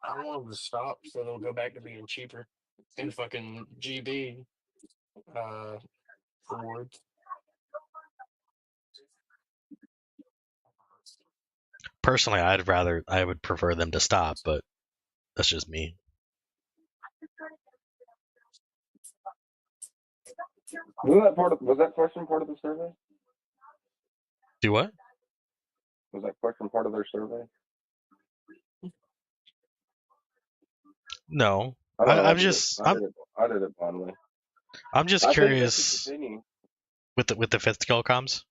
I want them to stop so they'll go back to being cheaper and fucking GB rewards. Personally, I would prefer them to stop, but that's just me. Was that question part of the survey? Do what? Was that question part of their survey? No. I I'm did just it finally. I'm just curious with the 5th skill comms.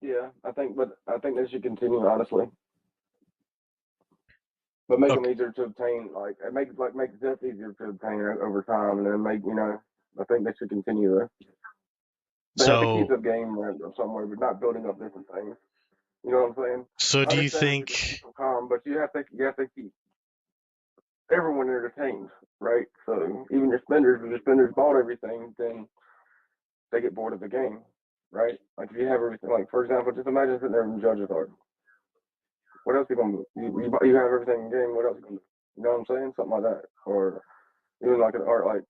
Yeah, I think they should continue honestly. But make them easier to obtain, like make Zeth easier to obtain over time, and then I think they should continue there. They have to keep the game somewhere, but not building up different things. You know what I'm saying? So do you think? But you have to keep everyone entertained, right? So even your spenders, if your spenders bought everything, then they get bored of the game, right? Like if you have everything, like for example, just imagine sitting there in Judge's Art. What else are you gonna do? You have everything in the game. What else are you gonna do? You know what I'm saying? Something like that, or even like an art like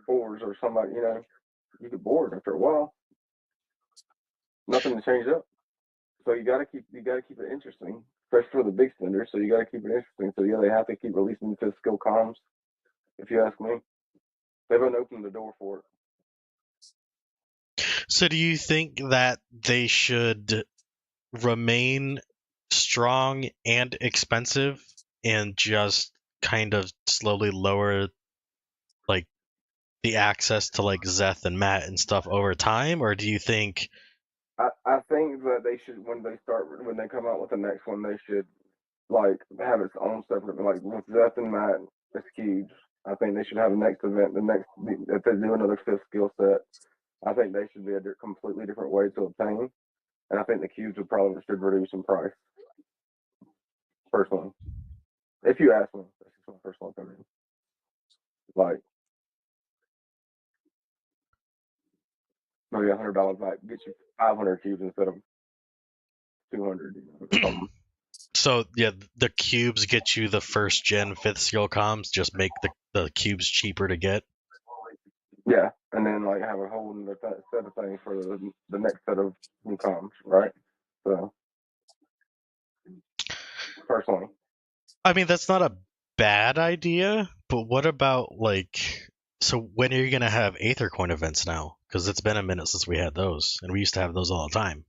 Fours or somebody. You get bored after a while. Nothing to change up. So you gotta keep it interesting, especially for the big spenders. So you gotta keep it interesting. So yeah, they have to keep releasing the skill comms. If you ask me, they've been opening the door for it. So do you think that they should remain strong and expensive and just kind of slowly lower like the access to like Zeth and Matt and stuff over time, or do you think? I think that they should when they come out with the next one, they should like have its own separate, like with Zeth and Matt. It's huge. I think they should have the next event. If they do another 5th skill set, I think they should be a completely different way to obtain. And I think the cubes should reduce in price. Personally, if you ask me, that's just my personal opinion. Like maybe $100 back gets you 500 cubes instead of 200. So yeah, the cubes get you the first gen 5th skill comms. Just make the cubes cheaper to get. Yeah, and then like have a whole set of things for the next set of new comms, right? So personally, I mean that's not a bad idea, but what about like? So when are you gonna have Aethercoin events now? Because it's been a minute since we had those, and we used to have those all the time.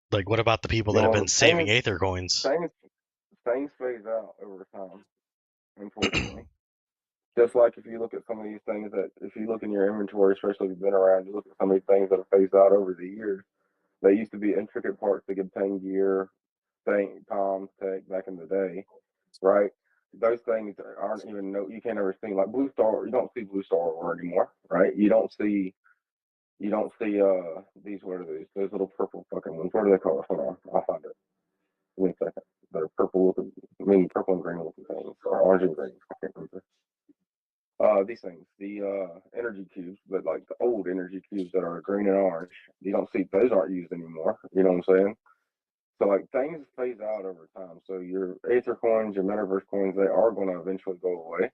Like, what about the people that have been saving Aether coins? Things phase out over time, unfortunately. Just like if you look at some of these things if you look in your inventory, especially if you've been around, you look at some of these things that have phased out over the years. They used to be intricate parts to obtain gear, comms, tech back in the day, right? those things aren't even you can't ever see like Blue Star. You don't see Blue Star War anymore, right? You don't see these, what are these? Those little purple fucking ones. What are they called? Hold on, I'll find it. Give me a second. They're purple looking, I mean purple and green looking things, or orange and green. I can't remember. These things, the energy cubes, but like the old energy cubes that are green and orange. You don't see those aren't used anymore. You know what I'm saying? So like things phase out over time. So your Aether coins, your Metaverse coins, they are going to eventually go away.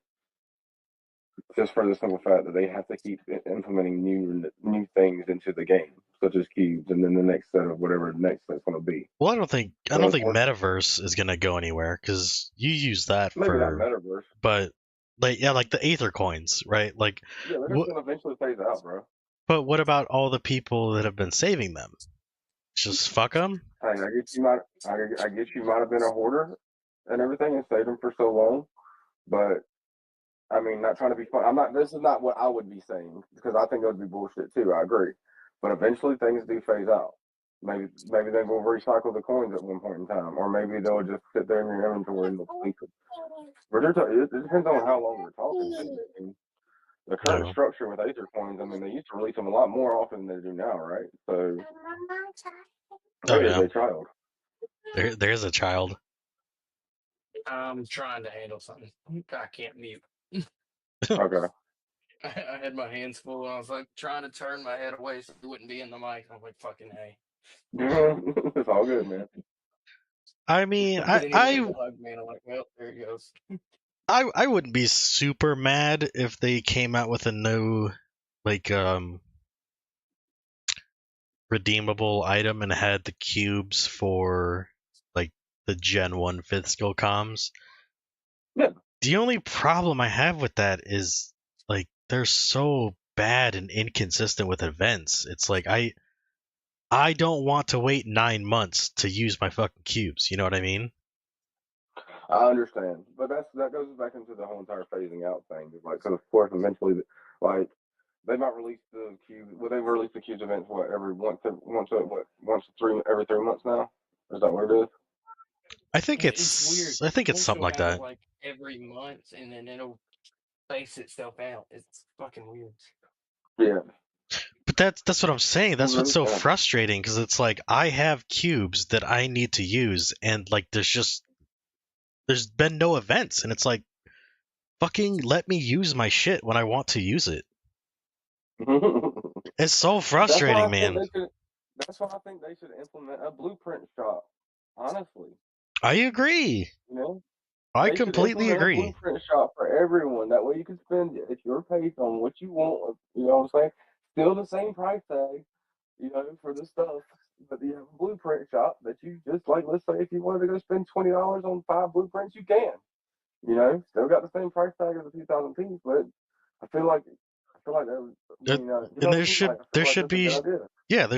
Just for the simple fact that they have to keep implementing new things into the game, such as cubes, and then the next set of whatever the next set's going to be. Well, I don't think Metaverse is gonna go anywhere because you use that maybe not for, Metaverse, but like the Aether coins, right? Like, yeah, they're just going to eventually phase out, bro. But what about all the people that have been saving them? Just fuck them. Hey, I guess you might have been a hoarder and everything and saved them for so long, but I mean, not trying to be fun. I'm not. This is not what I would be saying because I think it would be bullshit too. I agree, but eventually things do phase out. Maybe they will recycle the coins at one point in time, or maybe they'll just sit there in your inventory and delete them. But it depends on how long we're talking. I mean, the current structure with Aether coins, I mean, they used to release them a lot more often than they do now, right? So, there's a child. There's a child. I'm trying to handle something. I can't mute. Okay. I had my hands full, and I was like trying to turn my head away so it wouldn't be in the mic. I was like, "Fucking hey." It's all good, man. I mean, hug me, and I'm like, well, there he goes. I wouldn't be super mad if they came out with a new, like, redeemable item and had the cubes for, like, the Gen 1 5th skill comms. Yeah. The only problem I have with that is, like, they're so bad and inconsistent with events. It's like, I don't want to wait 9 months to use my fucking cubes. You know what I mean? I understand, but that goes back into the whole entire phasing out thing. Like, so of course, eventually, like they might release the cube. Well, they've released the cubes events every every 3 months now. Is that what it is? I think it's weird. I think it's something like that. Like every month, and then it'll face itself out. It's fucking weird. Yeah. But that's what I'm saying. That's what's so frustrating because it's like I have cubes that I need to use, and like there's been no events, and it's like fucking let me use my shit when I want to use it. It's so frustrating, man. That's why I think they should implement a blueprint shop. Honestly, I agree. You know, I completely agree. A blueprint shop for everyone. That way you can spend at your pace on what you want. You know what I'm saying? Still the same price tag, you know, for the stuff. But you have a blueprint shop that you just like. Let's say if you wanted to go spend $20 on 5 blueprints, you can. You know, still got the same price tag as a 2,000 piece, but I feel like there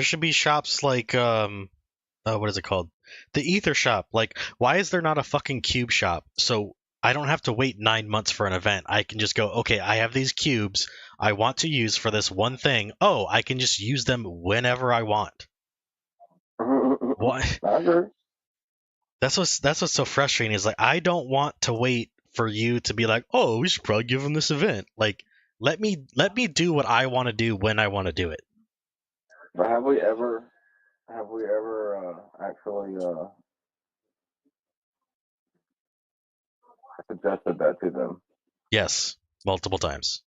should be shops like what is it called? The Ether shop. Like, why is there not a fucking cube shop? So I don't have to wait 9 months for an event. I can just go, okay, I have these cubes I want to use for this one thing. Oh, I can just use them whenever I want. Why? I agree. That's what's so frustrating is like I don't want to wait for you to be like, oh, we should probably give them this event. Like, let me do what I want to do when I want to do it. But have we ever actually suggested that to them? Yes, multiple times.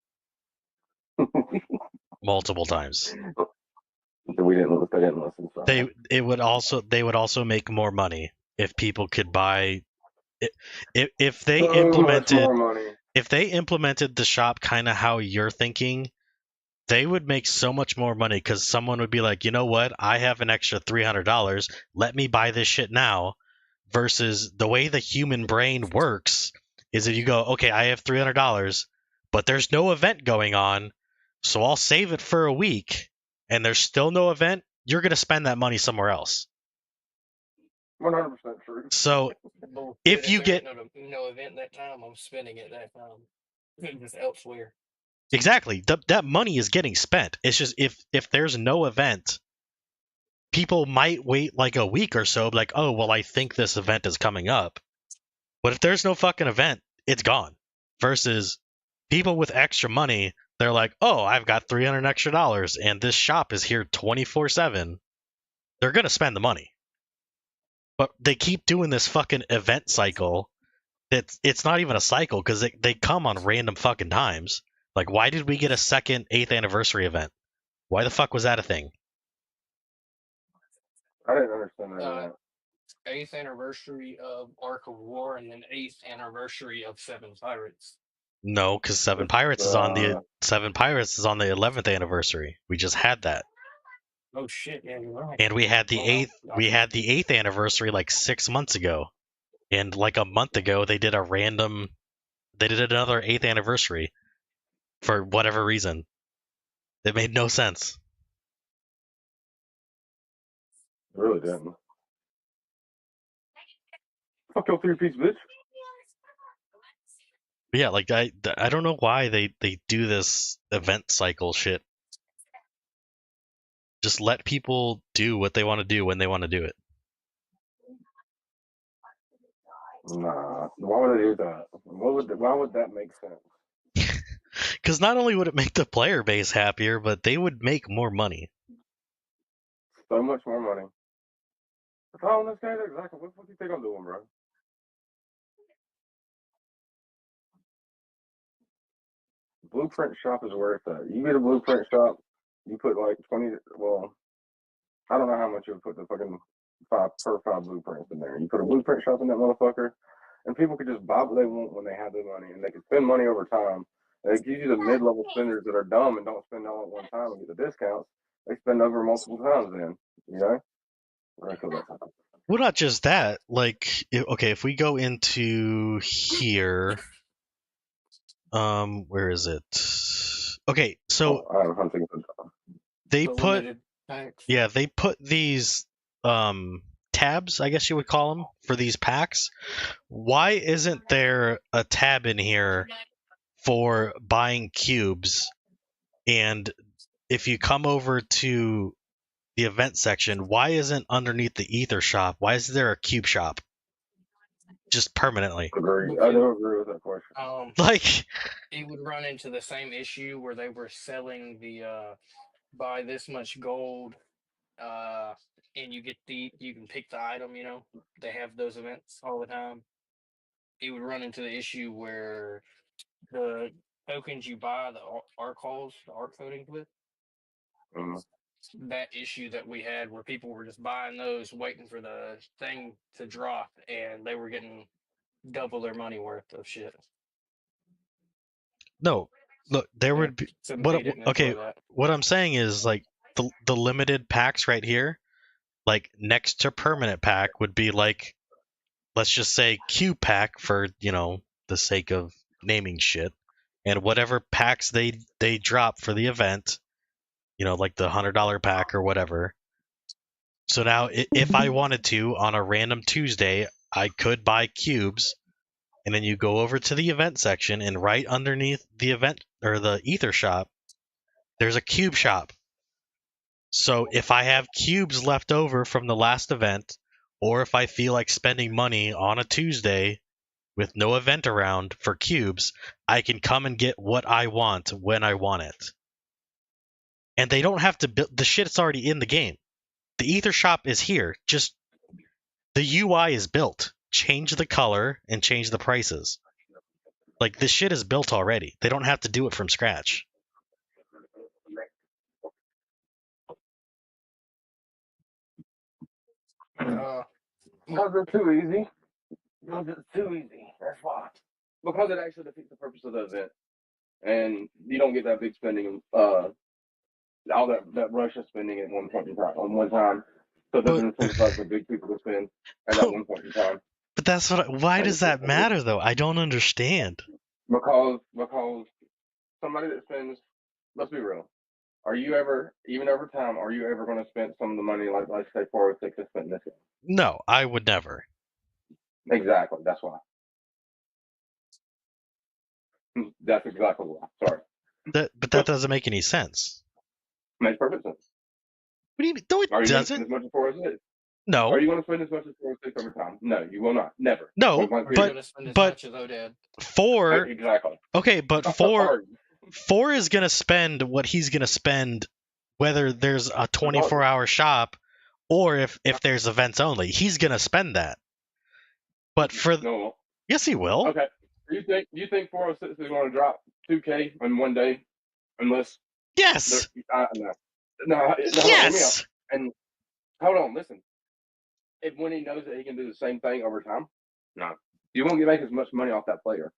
Multiple times. They didn't listen. So. They would also make more money if people could buy. If they implemented the shop kind of how you're thinking, they would make so much more money because someone would be like, you know what, I have an extra $300, let me buy this shit now. Versus the way the human brain works is that you go, okay, I have $300, but there's no event going on, so I'll save it for a week, and there's still no event, you're going to spend that money somewhere else. 100% true. So if you get no event that time, I'm spending it that time. Just elsewhere. Exactly. That money is getting spent. It's just if there's no event, people might wait like a week or so, like, oh, well, I think this event is coming up. But if there's no fucking event, it's gone. Versus people with extra money, they're like, oh, I've got $300 extra, and this shop is here 24/7. They're gonna spend the money, but they keep doing this fucking event cycle. It's not even a cycle because they come on random fucking times. Like, why did we get a second 8th anniversary event? Why the fuck was that a thing? I didn't understand that. Of that. 8th anniversary of Ark of War, and then 8th anniversary of Seven Pirates. No, because Seven Pirates is on the 11th anniversary. We just had that. Oh shit! Yeah, you're right. And we had the 8th anniversary like 6 months ago, and like a month ago they did another 8th anniversary for whatever reason. It made no sense. It really didn't. Fuck your 3-piece, bitch. Yeah, like I don't know why they do this event cycle shit. Just let people do what they want to do when they want to do it. Nah, why would they do that? Why would that make sense? Because not only would it make the player base happier, but they would make more money. So much more money. That's all in this game. Exactly. What the fuck you think I'm doing, bro? Blueprint shop is where it's at. You get a blueprint shop, you put like 20. Well, I don't know how much you would put the fucking 5 blueprints in there. You put a blueprint shop in that motherfucker, and people could just buy what they want when they have the money, and they can spend money over time. They give you the mid-level spenders that are dumb and don't spend all at one time and get the discounts. They spend over multiple times. Then, you know. Well, not just that. Like, if we go into here, where is it? Okay, so I'm hunting. They put these tabs, I guess you would call them, for these packs. Why isn't there a tab in here for buying cubes? And if you come over to the event section, why isn't underneath the ether shop, why is there a cube shop? Just permanently. I don't agree with that question. Like, it would run into the same issue where they were selling the buy this much gold, and you can pick the item. You know, they have those events all the time. It would run into the issue where the tokens you buy, the arc holes, the arc coatings with, that issue that we had where people were just buying those, waiting for the thing to drop, and they were getting double their money worth of shit. No, look, there would be. What I'm saying is, like, the limited packs right here, like next to permanent pack would be like, let's just say Q pack for, the sake of naming shit, and whatever packs they drop for the event, like the $100 pack or whatever. So now if I wanted to on a random Tuesday, I could buy cubes, and then you go over to the event section, and right underneath the event or the ether shop, there's a cube shop. So if I have cubes left over from the last event, or if I feel like spending money on a Tuesday with no event around for cubes, I can come and get what I want when I want it. And they don't have to build the shit. It's already in the game. The ether shop is here. Just the UI is built. Change the color and change the prices. Like, this shit is built already. They don't have to do it from scratch. Because it's too easy. Because it's too easy. That's why. Because it actually defeats the purpose of the event. And you don't get that big spending, all that rush of spending at one point in time, on one time. So it doesn't incentivize the big people to spend at that one point in time. But that's why does that matter, though? I don't understand. Because somebody that spends, let's be real, are you ever, even over time, are you ever going to spend some of the money, like, let's say 406 is spending this year? No, I would never. Exactly, that's why. That's exactly why. Sorry. But that doesn't make any sense. Makes perfect sense. What do you mean? No, it doesn't. As much as 406. No. Are you going to spend as much as 406 over time? No, you will not. Never. No, Are you going to spend as much as Odad? 4. Exactly. Okay, but 4 is gonna spend what he's gonna spend, whether there's a 24-hour shop or if there's events only. He's gonna spend that. But No. yes, he will. Okay. You think 406 is going to drop 2K in one day, unless yes. No. Yes. And hold on, listen. When he knows that he can do the same thing over time, no, you won't make as much money off that player.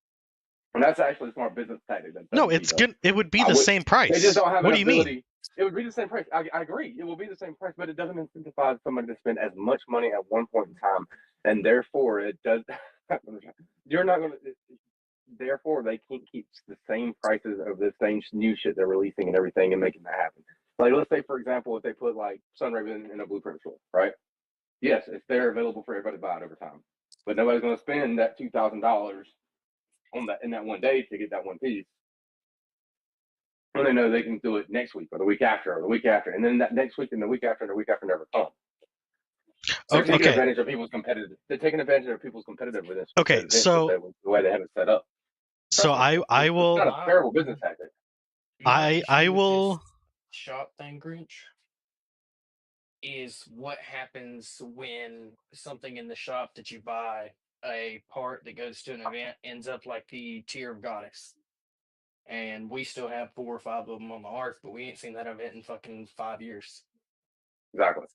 And that's actually a smart business tactic. No, it's good. It would be the same price. They just don't have what an do you ability. mean? It would be the same price. I agree. It will be the same price, but it doesn't incentivize somebody to spend as much money at one point in time, and therefore it does. You're not going to. Therefore, they can't keep the same prices of the same new shit they're releasing and everything and making that happen. Like, let's say, for example, if they put like Sunraven in a blueprint store, right? Yes, it's there available for everybody to buy it over time, but nobody's going to spend that $2,000 on that in that one day to get that one piece. When they know they can do it next week or the week after, and then that next week and the week after never come. So they're taking advantage of people's competitive. They're taking advantage of people's competitiveness. Okay, so the way they have it set up. So I will. It's not a terrible business tactic. I will. Shop thing, Grinch, is what happens when something in the shop that you buy, a part that goes to an event, ends up like the Tier of Goddess. And we still have 4 or 5 of them on the Ark, but we ain't seen that event in fucking 5 years. Exactly.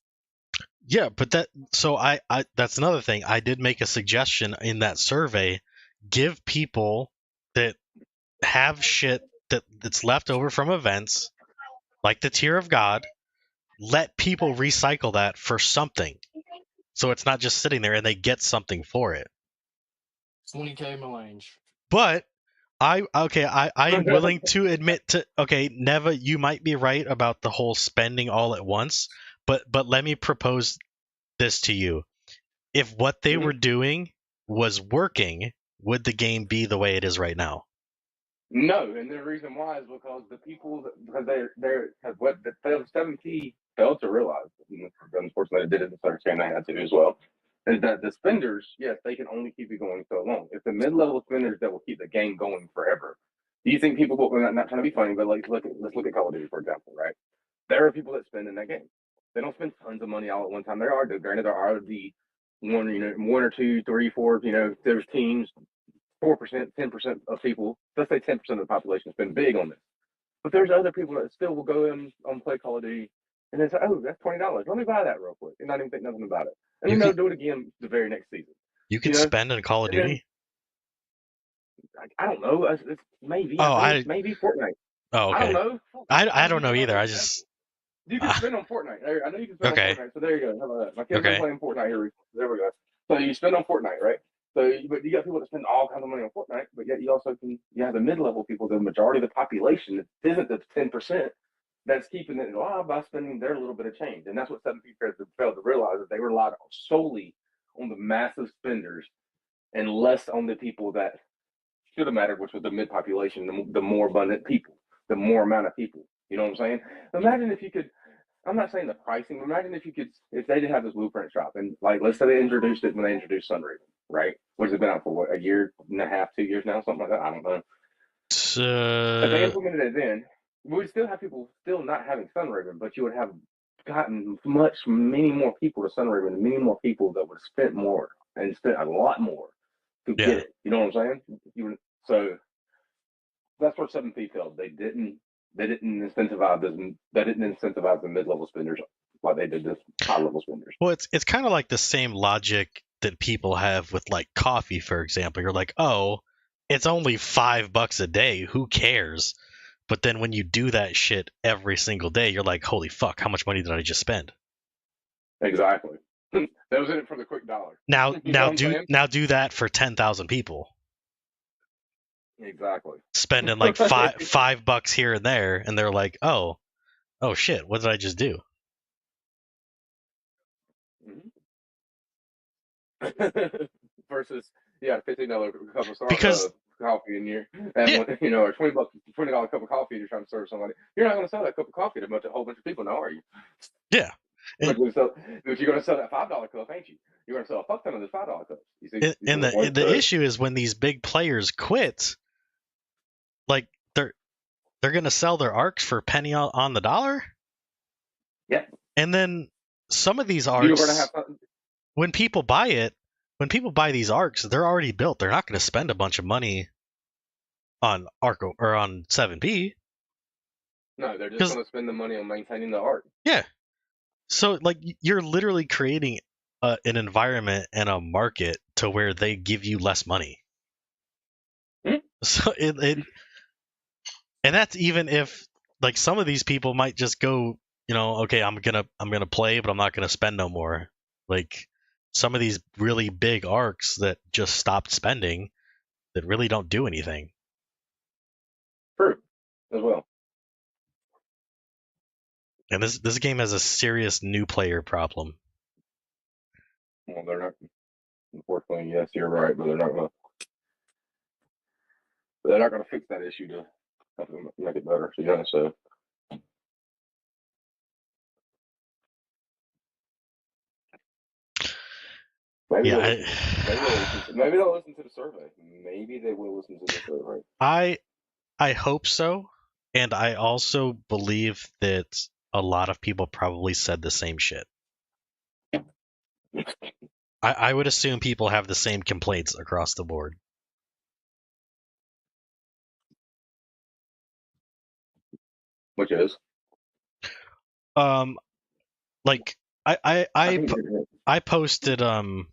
Yeah, but that's another thing. I did make a suggestion in that survey. Give people that have shit that's left over from events, like the Tier of God, let people recycle that for something. So it's not just sitting there and they get something for it. 20K Melange. But I am willing to admit to Neva, you might be right about the whole spending all at once, but let me propose this to you. If what they were doing was working, would the game be the way it is right now? No, and the reason why is because the people because they're what the 7P failed to realize. Unfortunately, they did it in 13. They had to as well. Is that the spenders? Yes, they can only keep it going so long. It's the mid-level spenders that will keep the game going forever. Do you think people will? Not trying to be funny, but let's look at Call of Duty for example, right? There are people that spend in that game. They don't spend tons of money all at one time. There are the one or two, three, four. There's teams. 4%, 10% of people, let's say 10% of the population, has been big on this. But there's other people that still will go in on play Call of Duty and then say, oh, that's $20. Let me buy that real quick. And not even think nothing about it. And then they'll do it again the very next season. You can spend in Call of Duty? I don't know. It's maybe. Maybe Fortnite. Oh, okay. I don't know. I don't know either. I just. You can spend on Fortnite. I know you can spend on Fortnite. So there you go. How about that? My kids are playing Fortnite here. There we go. So you spend on Fortnite, right? So, but you got people that spend all kinds of money on Fortnite, but yet you also have the mid-level people, the majority of the population that isn't the 10% that's keeping it alive by spending their little bit of change. And that's what 7P failed to realize, that they relied solely on the massive spenders and less on the people that should have mattered, which was the mid-population, the more abundant people, the more amount of people. You know what I'm saying? Imagine if you could, I'm not saying the pricing, but imagine if they did have this blueprint shop, and like, let's say they introduced it when they introduced Sunraven, right? Which has been out for what, a year and a half, 2 years now, something like that. I don't know. If they implemented it then, we would still have people still not having Sunraven, but you would have gotten many more people to Sunraven, many more people that would have spent more and spent a lot more to get it. You know what I'm saying? So that's where 7P failed. They didn't incentivize the mid-level spenders like they did the high-level spenders. Well, it's kind of like the same logic that people have with like coffee, for example. You're like, oh, it's only $5 a day. Who cares? But then when you do that shit every single day, you're like, holy fuck, how much money did I just spend? Exactly. That was in it for the quick dollar. Now do that for 10,000 people. Exactly. Spending like $5 here and there, and they're like, oh shit, what did I just do? Versus $15 cup of because coffee in here, and or $20 cup of coffee you're trying to serve somebody. You're not going to sell that cup of coffee to a whole bunch of people now, are you? Yeah. But you're going to sell that $5 cup, ain't you? You're going to sell a fuck ton of those $5 cups. You see, and the issue is when these big players quit, like they're gonna sell their arcs for a penny on the dollar. Yeah. And then some of these arcs, you're going to have when people buy these arcs, they're already built. They're not going to spend a bunch of money on Arc or on 7P. No, they're just going to spend the money on maintaining the arc. Yeah. So like you're literally creating an environment and a market to where they give you less money. So it and that's even if like some of these people might just go, okay, I'm gonna play, but I'm not gonna spend no more. Like some of these really big arcs that just stopped spending that really don't do anything. True, as well. And this game has a serious new player problem. Well, they're not. Unfortunately, yes, you're right, but they're not going to fix that issue to help them make it better. So maybe they'll listen to the survey. Maybe they will listen to the survey. I hope so, and I also believe that a lot of people probably said the same shit. I would assume people have the same complaints across the board. Which is? Like I posted in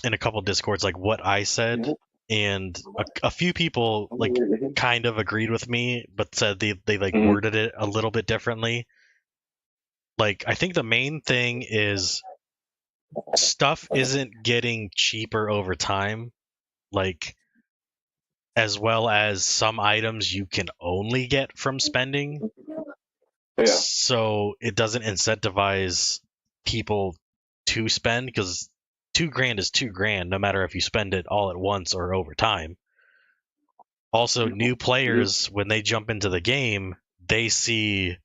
a couple Discords like what I said, and a few people like kind of agreed with me, but said they like worded it a little bit differently. Like I think the main thing is stuff isn't getting cheaper over time, like as well as some items you can only get from spending. Yeah. So it doesn't incentivize people to spend because $2,000 is $2,000 no matter if you spend it all at once or over time. Also, new players, when they jump into the game, they see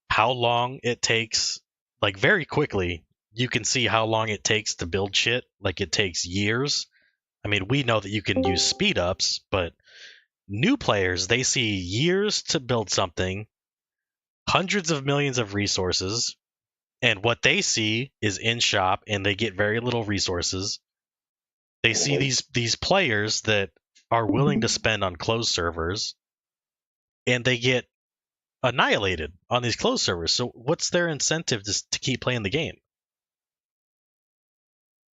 how long it takes. Like very quickly, you can see how long it takes to build shit. Like it takes years. I mean, we know that you can use speed ups, but new players, they see years to build something, hundreds of millions of resources, and what they see is in shop and they get very little resources. They see these players that are willing to spend on closed servers and they get annihilated on these closed servers. So what's their incentive to keep playing the game?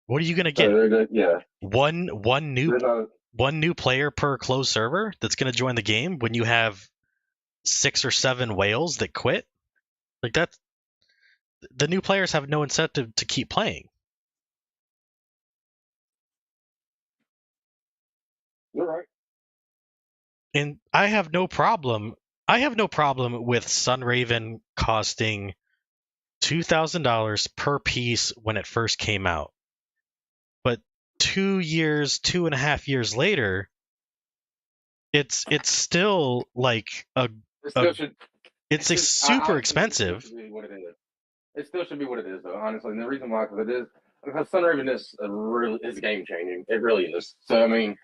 What are you going to get? Yeah. One new player per closed server that's going to join the game when you have 6 or 7 whales that quit? Like that's the new players have no incentive to keep playing. You're right. And I have no problem with Sunraven costing $2,000 per piece when it first came out. But 2.5 years later, it's still like it's super expensive. It still should be what it is, though. Honestly, and the reason why, because Sunraven is game changing. It really is. So I mean,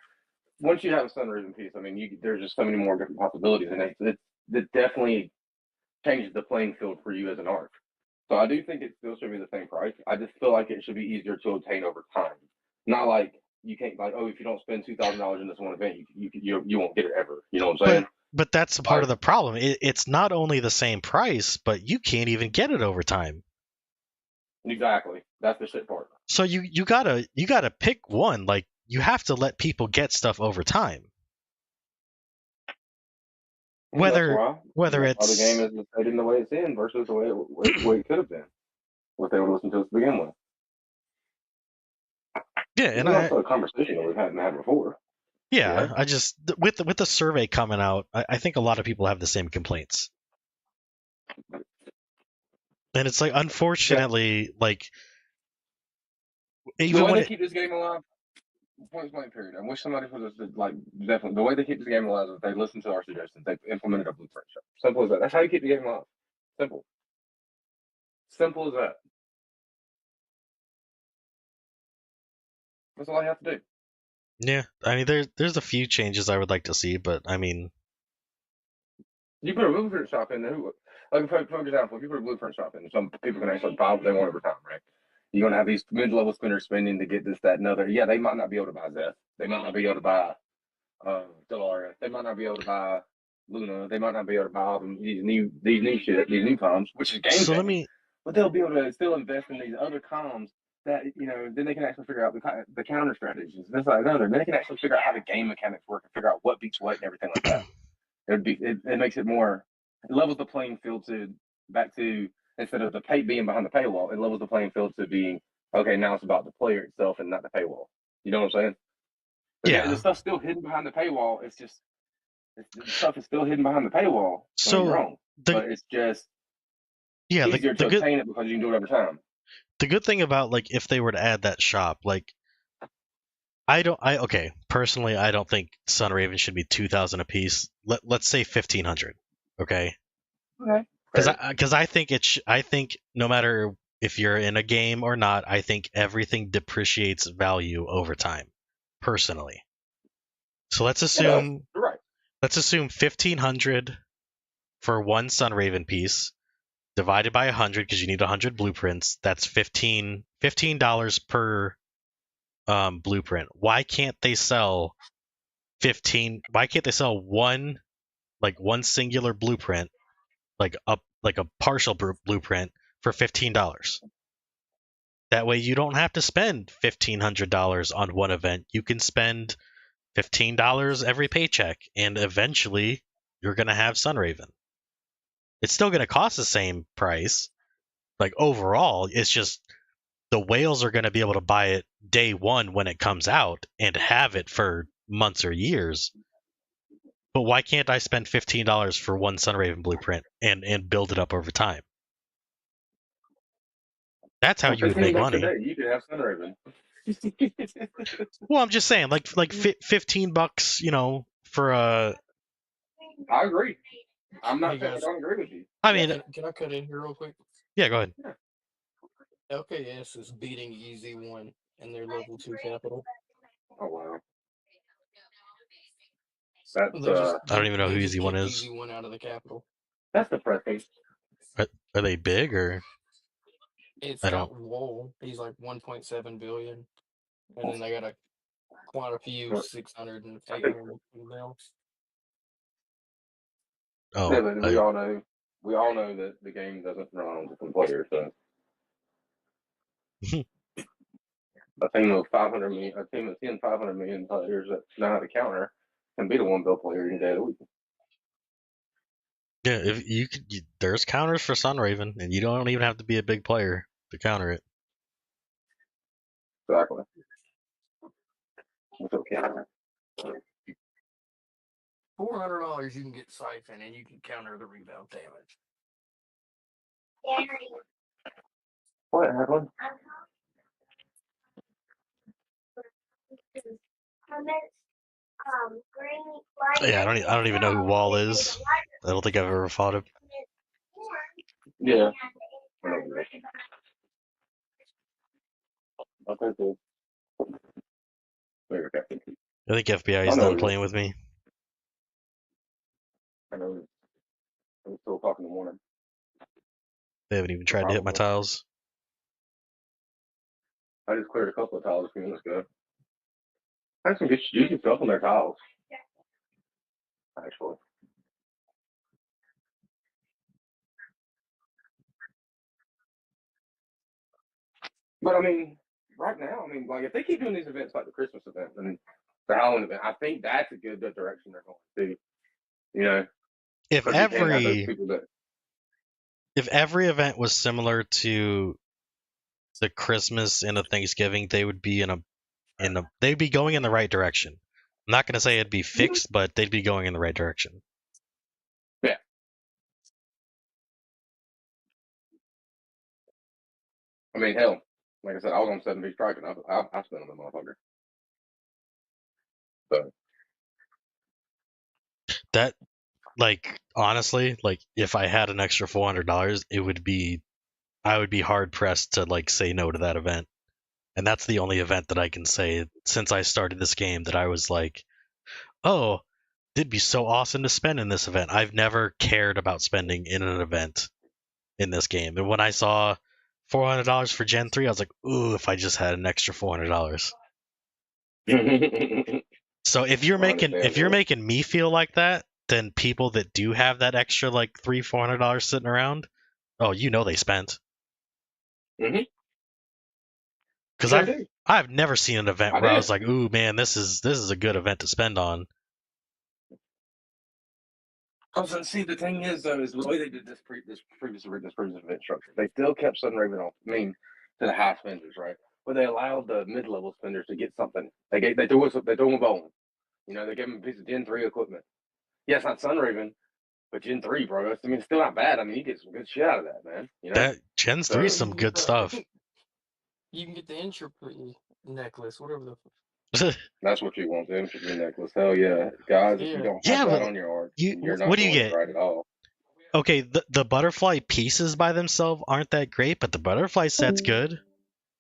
once you have a Sunraven piece, I mean, there's just so many more different possibilities, and it definitely changes the playing field for you as an arc. So I do think it still should be the same price. I just feel like it should be easier to obtain over time. Not like you can't if you don't spend $2,000 in this one event, you won't get it ever. You know what I'm saying? But that's part of the problem. It's not only the same price, but you can't even get it over time. Exactly. That's the shit part. So you gotta pick one. Like you have to let people get stuff over time. Whether it's the game is decided in the way it's in versus the way it could have been, what they would listen to us to begin with. Yeah, and also a conversation that we hadn't had before. Yeah, I just with the survey coming out, I think a lot of people have the same complaints. And it's like, unfortunately, like even the way they keep this game alive. Point blank period. I wish somebody was like definitely the way they keep this game alive is they listen to our suggestions. They implemented a blueprint. Simple as that. That's how you keep the game alive. Simple as that. That's all I have to do. Yeah, I mean, there's a few changes I would like to see, but I mean, You put a blueprint shop in there. Like, for example, if you put a blueprint shop in, some people can actually buy what they want over time, right? You're gonna have these mid-level spinners spending to get this, that, and other. Yeah, they might not be able to buy Zeth. They might not be able to buy Delaria. They might not be able to buy Luna. They might not be able to buy all these new comms, which is game so let changing. me. But they'll be able to still invest in these other comms that, then they can actually figure out the counter strategies. This, like, another. Then they can actually figure out how the game mechanics work and figure out what beats what and everything like that. It makes it more, it levels the playing field back to, instead of the being behind the paywall, it levels the playing field to being, okay, now it's about the player itself and not the paywall. You know what I'm saying? Yeah. The stuff's still hidden behind the paywall. It's just, the stuff is still hidden behind the paywall. So you're wrong, but it's just easier to obtain it because you can do it over time. The good thing about, like, if they were to add that shop, like, personally, I don't think Sunraven should be 2,000 a piece. Let's say 1,500. Okay. Okay. Because I think I think no matter if you're in a game or not, I think everything depreciates value over time. Personally. So let's assume you're right. Let's assume 1,500 for one Sunraven piece, divided by 100 because you need 100 blueprints. That's $15 per blueprint. Why can't they sell 15? Why can't they sell one singular blueprint, like a partial blueprint for $15? That way you don't have to spend $1,500 on one event. You can spend $15 every paycheck, and eventually you're gonna have Sunraven. It's still gonna cost the same price. Like, overall, it's just the whales are gonna be able to buy it day one when it comes out and have it for months or years. But why can't I spend $15 for one Sunraven blueprint and build it up over time? That's how you would make money. Today, you could have Sunraven. Well, I'm just saying, like $15, for a. I agree. I'm not saying I don't agree with you. I mean, can I cut in here real quick? Yeah, go ahead. LKS is beating EXE 1 in their level 2 capital. Oh wow. I don't even know who EXE 1 is. EXE 1 out of the capital. That's depressing. Are they big or? It's got Wool. He's like 1.7 billion, and then they got quite a few 600 and 800 mils. Oh, yeah, but we all know that the game doesn't run on different players. So a team of 500 million, a team of 10, 500 million players that know how to counter can beat a 1 bill player any day of the week. Yeah, if there's counters for Sunraven, and you don't even have to be a big player to counter it. Exactly. It's okay. $400 you can get Siphon, and you can counter the rebound damage. What happened? Yeah, I don't even know who Wall is. I don't think I've ever fought him. Yeah. Okay, cool. I think FBI is done playing with me. I know. I'm still talking in the morning. They haven't even tried to hit my tiles. I just cleared a couple of tiles a few minutes ago. I had some good juicy stuff on their tiles. Actually. But I mean, right now, like, if they keep doing these events like the Christmas event and the Halloween event, I think that's a good direction they're going to. If every event was similar to the Christmas and the Thanksgiving, they would be they'd be going in the right direction. I'm not going to say it'd be fixed, but they'd be going in the right direction. Yeah. I mean, hell, like I said, I was on 7 V striking. I spent on the motherfucker. So. That, like, honestly, like, if I had an extra $400, I would be hard pressed to, like, say no to that event. And that's the only event that I can say since I started this game that I was like, oh, it'd be so awesome to spend in this event. I've never cared about spending in an event in this game. And when I saw $400 for Gen 3, I was like, ooh, if I just had an extra $400. So if you're making me feel like that, then people that do have that extra like $300-$400 sitting around, oh, they spent. Mm-hmm. Because I've never seen an event where I was like, ooh man, this is a good event to spend on. Also, see, the thing is though, is the way they did this previous event structure, they still kept Sunraven off. I mean, to the high spenders, right? But they allowed the mid-level spenders to get something. They threw them a bone. You know, they gave them a piece of Gen 3 equipment. Yeah, it's not Sunraven, but Gen 3, bro. I mean, it's still not bad. I mean, you get some good shit out of that, man. You know, that Gen 3 is some good stuff. You can get the entropy necklace, whatever the. That's what you want, the entropy necklace. Hell yeah, guys! If you don't have that on your Ark, you're not doing it right at all. Okay, the butterfly pieces by themselves aren't that great, but the butterfly set's good.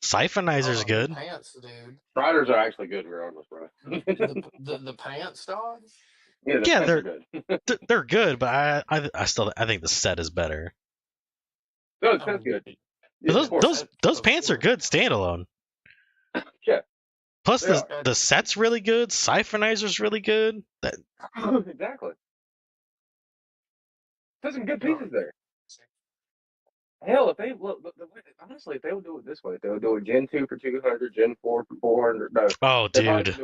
Siphonizer's good. The pants, dude. Striders are actually good regardless, bro. the pants, dog. Yeah, they're good. They're good, but I still think the set is better. No, that's good. Yeah, those pants are good standalone. Yeah. Plus the set's really good. Siphonizer's really good. Exactly. There's some good pieces there. Hell, if they honestly, if they would do it this way, if they would do it Gen 2 for 200, Gen 4 for 400. No. Oh, dude.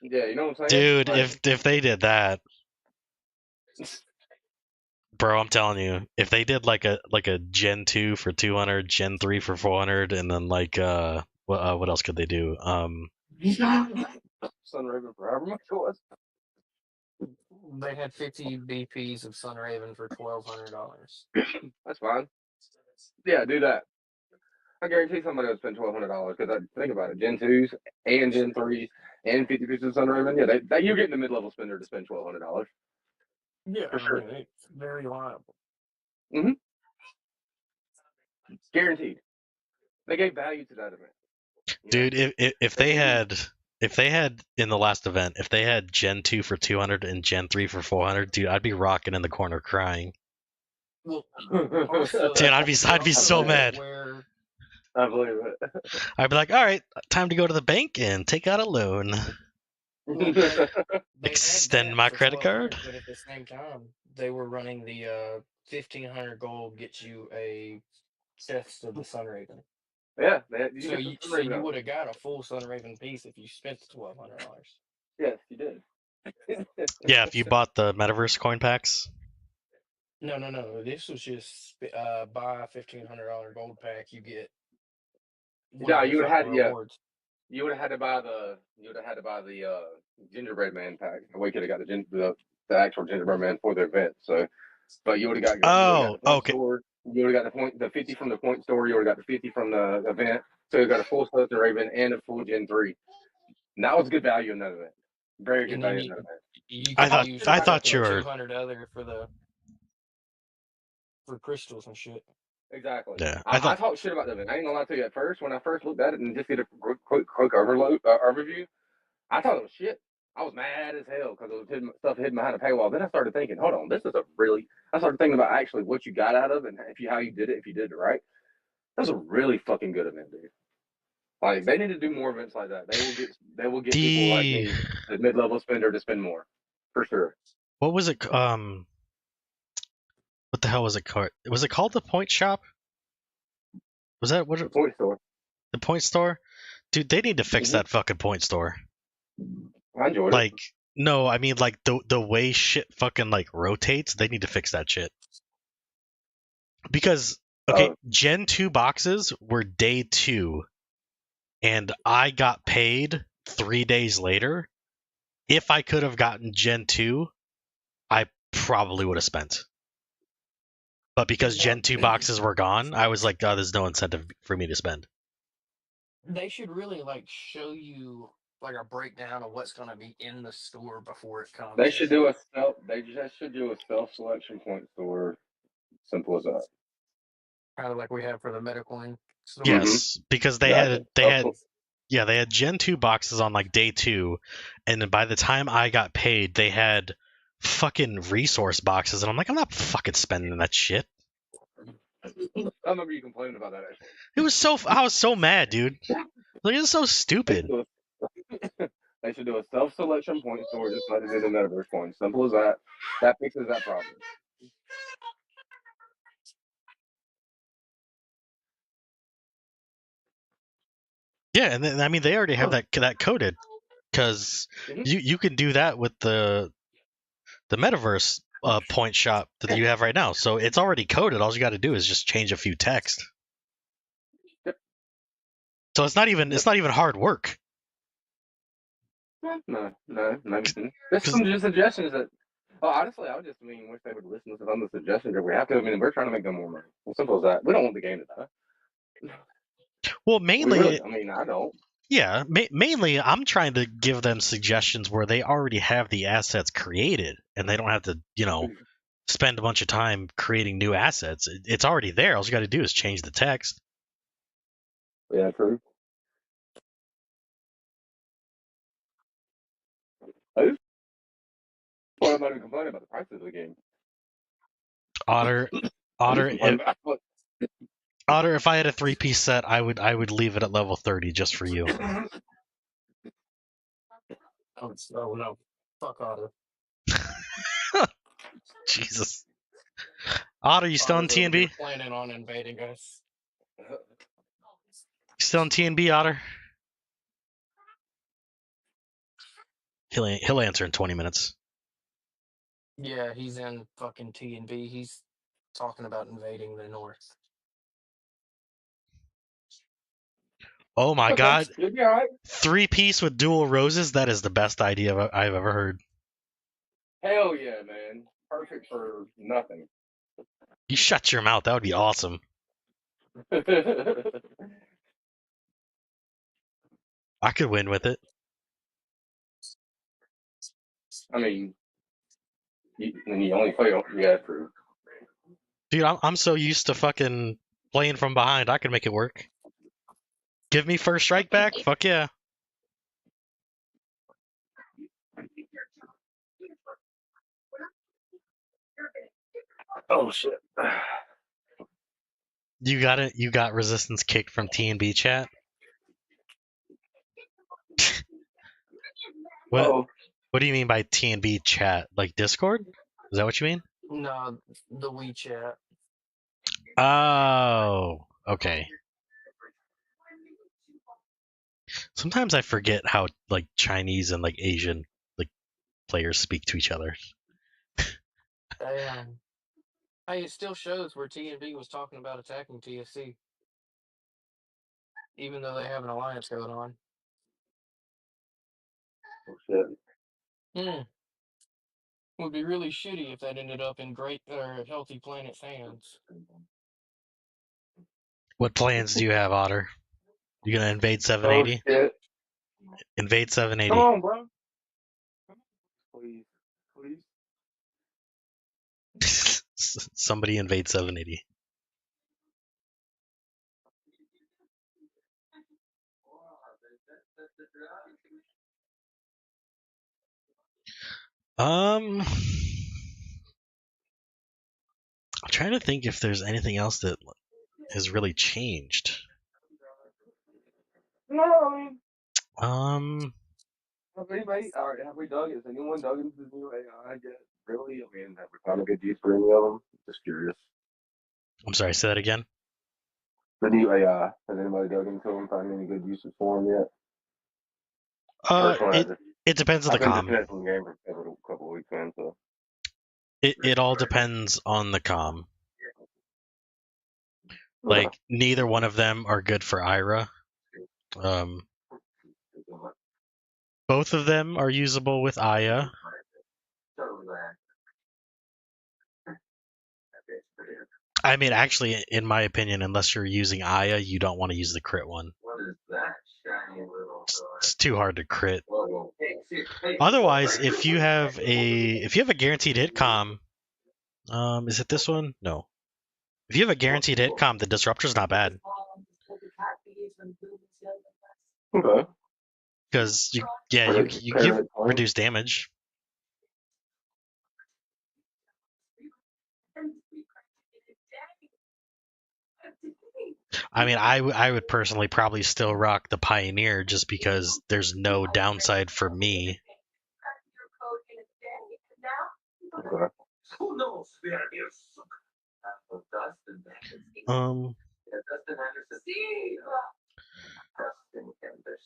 Yeah, you know what I'm saying? Dude, if they did that, bro, I'm telling you, if they did like a Gen 2 for 200, Gen 3 for 400, and then like what else could they do? Sunraven for however much it was. They had 50 BPs of Sunraven for $1,200. That's fine. Yeah, do that. I guarantee somebody would spend $1,200 because think about it, Gen 2s and Gen 3s and 50 pieces of Sunraven. Yeah, you're getting the mid-level spender to spend $1,200. Yeah, for sure. I mean, it's very reliable. Mm-hmm. Guaranteed. They gave value to that event. Dude, if they had in the last event, if they had Gen 2 for 200 and Gen 3 for 400, dude, I'd be rocking in the corner crying. Well, also, dude, I'd be so mad. I believe it. I'd be like, all right, time to go to the bank and take out a loan. Well, they extend my credit card. But at the same time, they were running the 1,500 gold gets you a chest of the Sunraven. Yeah, so you would have got a full Sunraven piece if you spent the $1,200. Yes, you did. Yeah, if you bought the Metaverse coin packs. No. This was just buy a $1,500 gold pack. You get. Yeah, you would have had You would have had to buy the gingerbread man pack. We could have got the actual gingerbread man for the event. So, but you would have got okay. Store. You would have got the 50 from the point store. You would have got the 50 from the event. So you got a full Sunraven and a full Gen 3. And that was good value in that event. Very good value in that event. I thought you were 200 other for crystals and shit. Exactly. Yeah, I talked shit about that event. I ain't gonna lie to you. At first, when I first looked at it and just did a quick overview, I thought it was shit. I was mad as hell because it was stuff hidden behind a paywall. Then I started thinking, hold on, I started thinking about actually what you got out of it and how you did it, if you did it right. That was a really fucking good event, dude. Like, they need to do more events like that. They will get people like me, the mid-level spender, to spend more, for sure. What was it? What the hell was it called? Was it called the Point Shop? Was that what? The Point Store. The Point Store? Dude, they need to fix that fucking Point Store. I enjoyed it. No, I mean the way shit fucking rotates. They need to fix that shit. Because Gen 2 boxes were day 2, and I got paid 3 days later. If I could have gotten Gen 2, I probably would have spent. But because Gen 2 boxes were gone, I was like, oh, there's no incentive for me to spend. They should really show you a breakdown of what's going to be in the store before it comes. They should do They just should do a self-selection point store. Simple as that. Kind of like we have for the medical ink So Yes, because they Exactly. had Gen 2 boxes on like day 2, and then by the time I got paid, they had fucking resource boxes, and I'm like, I'm not fucking spending that shit. I remember you complaining about that actually. I was so mad, dude. Like, it's so stupid. They should do a self-selection point store just like they did in Metaverse points. Simple as that. That fixes that problem. Yeah, and then, I mean, they already have that coded, because you can do that with the Metaverse point shop that you have right now. So it's already coded. All you got to do is just change a few text. Yep. So it's not even hard work. No. There's some suggestions that. Oh, honestly, I just wish they would listen to some of the suggestions that we have to. I mean, we're trying to make them more money. Well, simple as that. We don't want the game to die. Well, mainly, I don't. Yeah, mainly I'm trying to give them suggestions where they already have the assets created, and they don't have to, spend a bunch of time creating new assets. It's already there. All you got to do is change the text. Yeah, true. I'm not even complaining about the prices of the game. Otter, if I had a 3-piece set, I would leave it at level 30 just for you. Oh no, fuck Otter. Jesus. Otter, you still on TNB? Planning on invading us. You still on TNB, Otter? He'll answer in 20 minutes. Yeah, he's in fucking TNB. He's talking about invading the north. Oh my god. You'll be alright. 3-piece with dual roses, that is the best idea I've ever heard. Hell yeah, man. Perfect for nothing. You shut your mouth, that would be awesome. I could win with it. I mean, you only play true. Dude, I'm so used to fucking playing from behind, I can make it work. Give me first strike back? Fuck yeah. Oh shit. You got it? You got resistance kicked from TNB chat? What do you mean by TNB chat? Like Discord? Is that what you mean? No, the WeChat. Oh, okay. Sometimes I forget how like Chinese and like Asian like players speak to each other. Damn. Hey, it still shows where TNB was talking about attacking TSC. Even though they have an alliance going on. Oh shit. Would be really shitty if that ended up in Great or Healthy Planet's hands. What plans do you have, Otter? You gonna invade 780? Oh shit. Invade 780. Come on, bro. Please. Somebody invade 780. I'm trying to think if there's anything else that has really changed. No, have we dug? Has anyone dug into the new AI yet? Really? I mean, have we found a good use for any of them? Just curious. I'm sorry, say that again. The new AI. Has anybody dug into them? Found any good uses for them yet? It depends on the comm. I've been just game for a couple of weeks, man. So it all depends on the comm. Like neither one of them are good for Ira. Both of them are usable with Aya. I mean, actually, in my opinion, unless you're using Aya, you don't want to use the crit one. It's too hard to crit. Otherwise, if you have a guaranteed hit comm, is it this one? No. If you have a guaranteed hit comm, the disruptor's not bad. Okay. Because you give reduced damage. I mean, I would personally probably still rock the Pioneer just because there's no downside for me. Okay.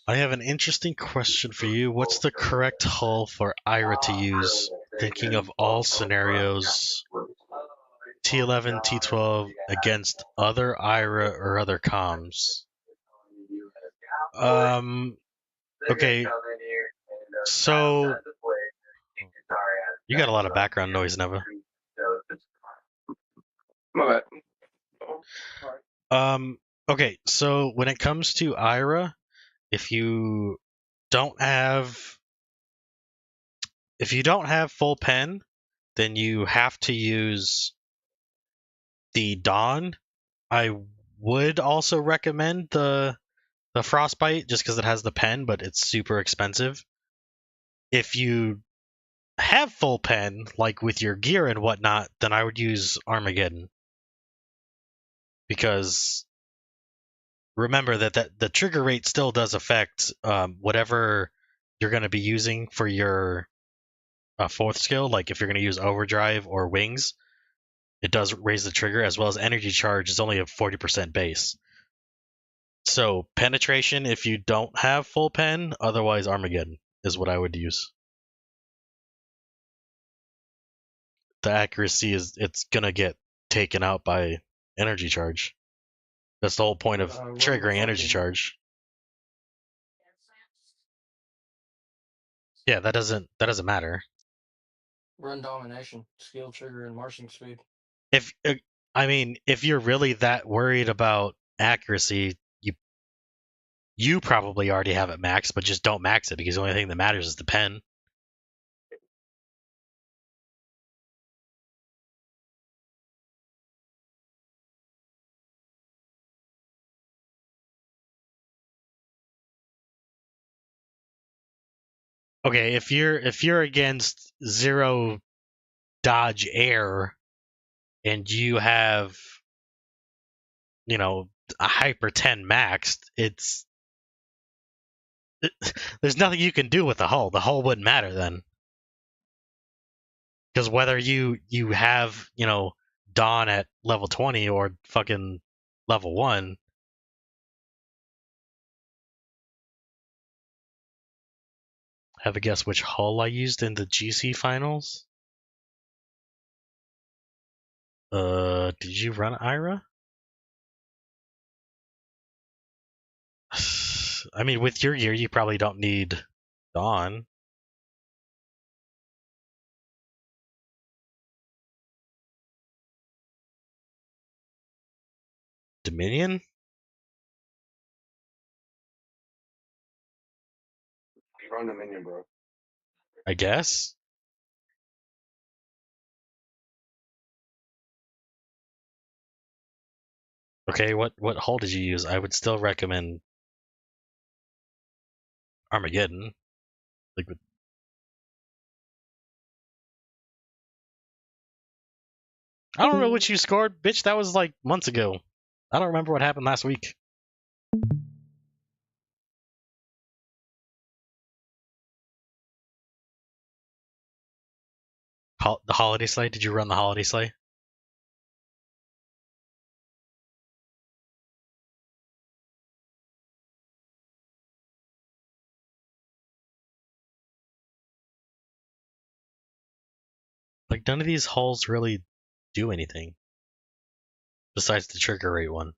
I have an interesting question for you. What's the correct hull for Ira to use? Thinking of all scenarios, T11, T12 against other Ira or other comms. Okay, so you got a lot of background noise, Neva. My bad. Okay, so when it comes to Ira, if you don't have full pen, then you have to use the Dawn. I would also recommend the Frostbite just because it has the pen, but it's super expensive. If you have full pen, like with your gear and whatnot, then I would use Armageddon. Because remember that the trigger rate still does affect whatever you're going to be using for your fourth skill. Like if you're going to use overdrive or wings, it does raise the trigger, as well as energy charge is only a 40% base. So penetration if you don't have full pen, otherwise Armageddon is what I would use. The accuracy it's going to get taken out by energy charge. That's the whole point of triggering energy charge. Yeah, that doesn't matter. Run domination, skill trigger, and marching speed. If you're really that worried about accuracy, you probably already have it maxed, but just don't max it because the only thing that matters is the pen. Okay, if you're against 0 dodge air and you have a hyper 10 maxed, there's nothing you can do with the hull. The hull wouldn't matter then. Because whether you have, Dawn at level 20 or fucking level 1, have a guess which hull I used in the GC finals? Did you run Ira? I mean, with your gear, you probably don't need Dawn. Dominion? Run Dominion, bro. I guess. Okay, what hull did you use? I would still recommend Armageddon. I don't know what you scored, bitch. That was like months ago. I don't remember what happened last week. The holiday sleigh? Did you run the holiday sleigh? Like, none of these hulls really do anything. Besides the trigger rate one.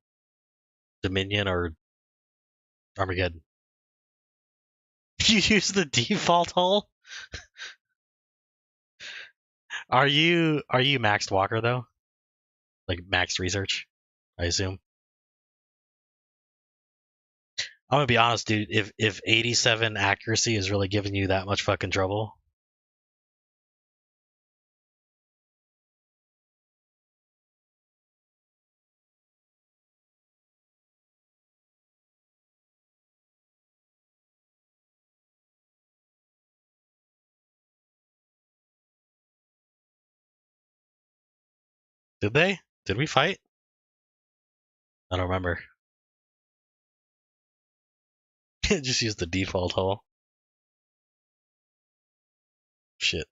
Dominion or Armageddon. You use the default hull? Are you maxed Walker though? Like maxed research, I assume. I'm gonna be honest, dude. If 87 accuracy is really giving you that much fucking trouble, Did they? Did we fight? I don't remember. Just use the default hull. Shit.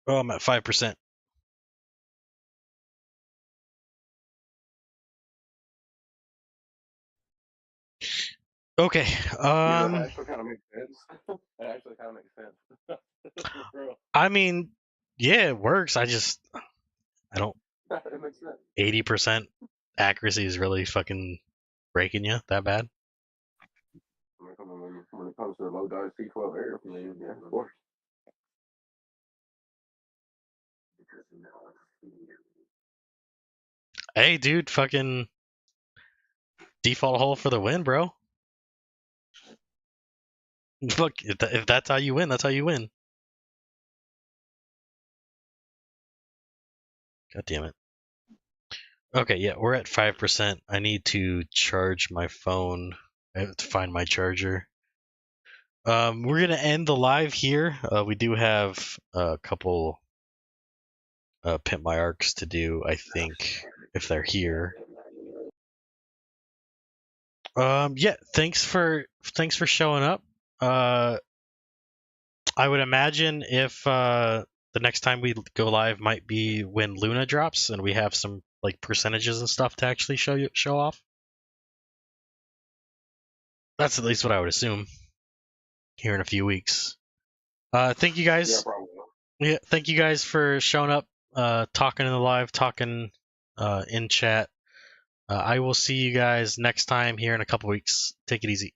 Oh, I'm at 5%. Okay. That actually kind of makes sense. That actually kind of makes sense. For real. I mean, yeah, it works. I don't. It makes sense. 80% accuracy is really fucking breaking you that bad. When it comes to the low dose C12 air from me, yeah, of course. Hey, dude, fucking default hull for the win, bro. Look, if that's how you win, that's how you win. God damn it. Okay, yeah, we're at 5%. I need to charge my phone. I have to find my charger. We're gonna end the live here. We do have a couple Pimp My Arcs to do, I think, if they're here. Yeah, thanks for showing up. I would imagine if the next time we go live might be when Luna drops and we have some like percentages and stuff to actually show off. That's at least what I would assume. Here in a few weeks. Thank you guys. Yeah, probably. Yeah, thank you guys for showing up, talking in the live, talking in chat. I will see you guys next time here in a couple weeks. Take it easy.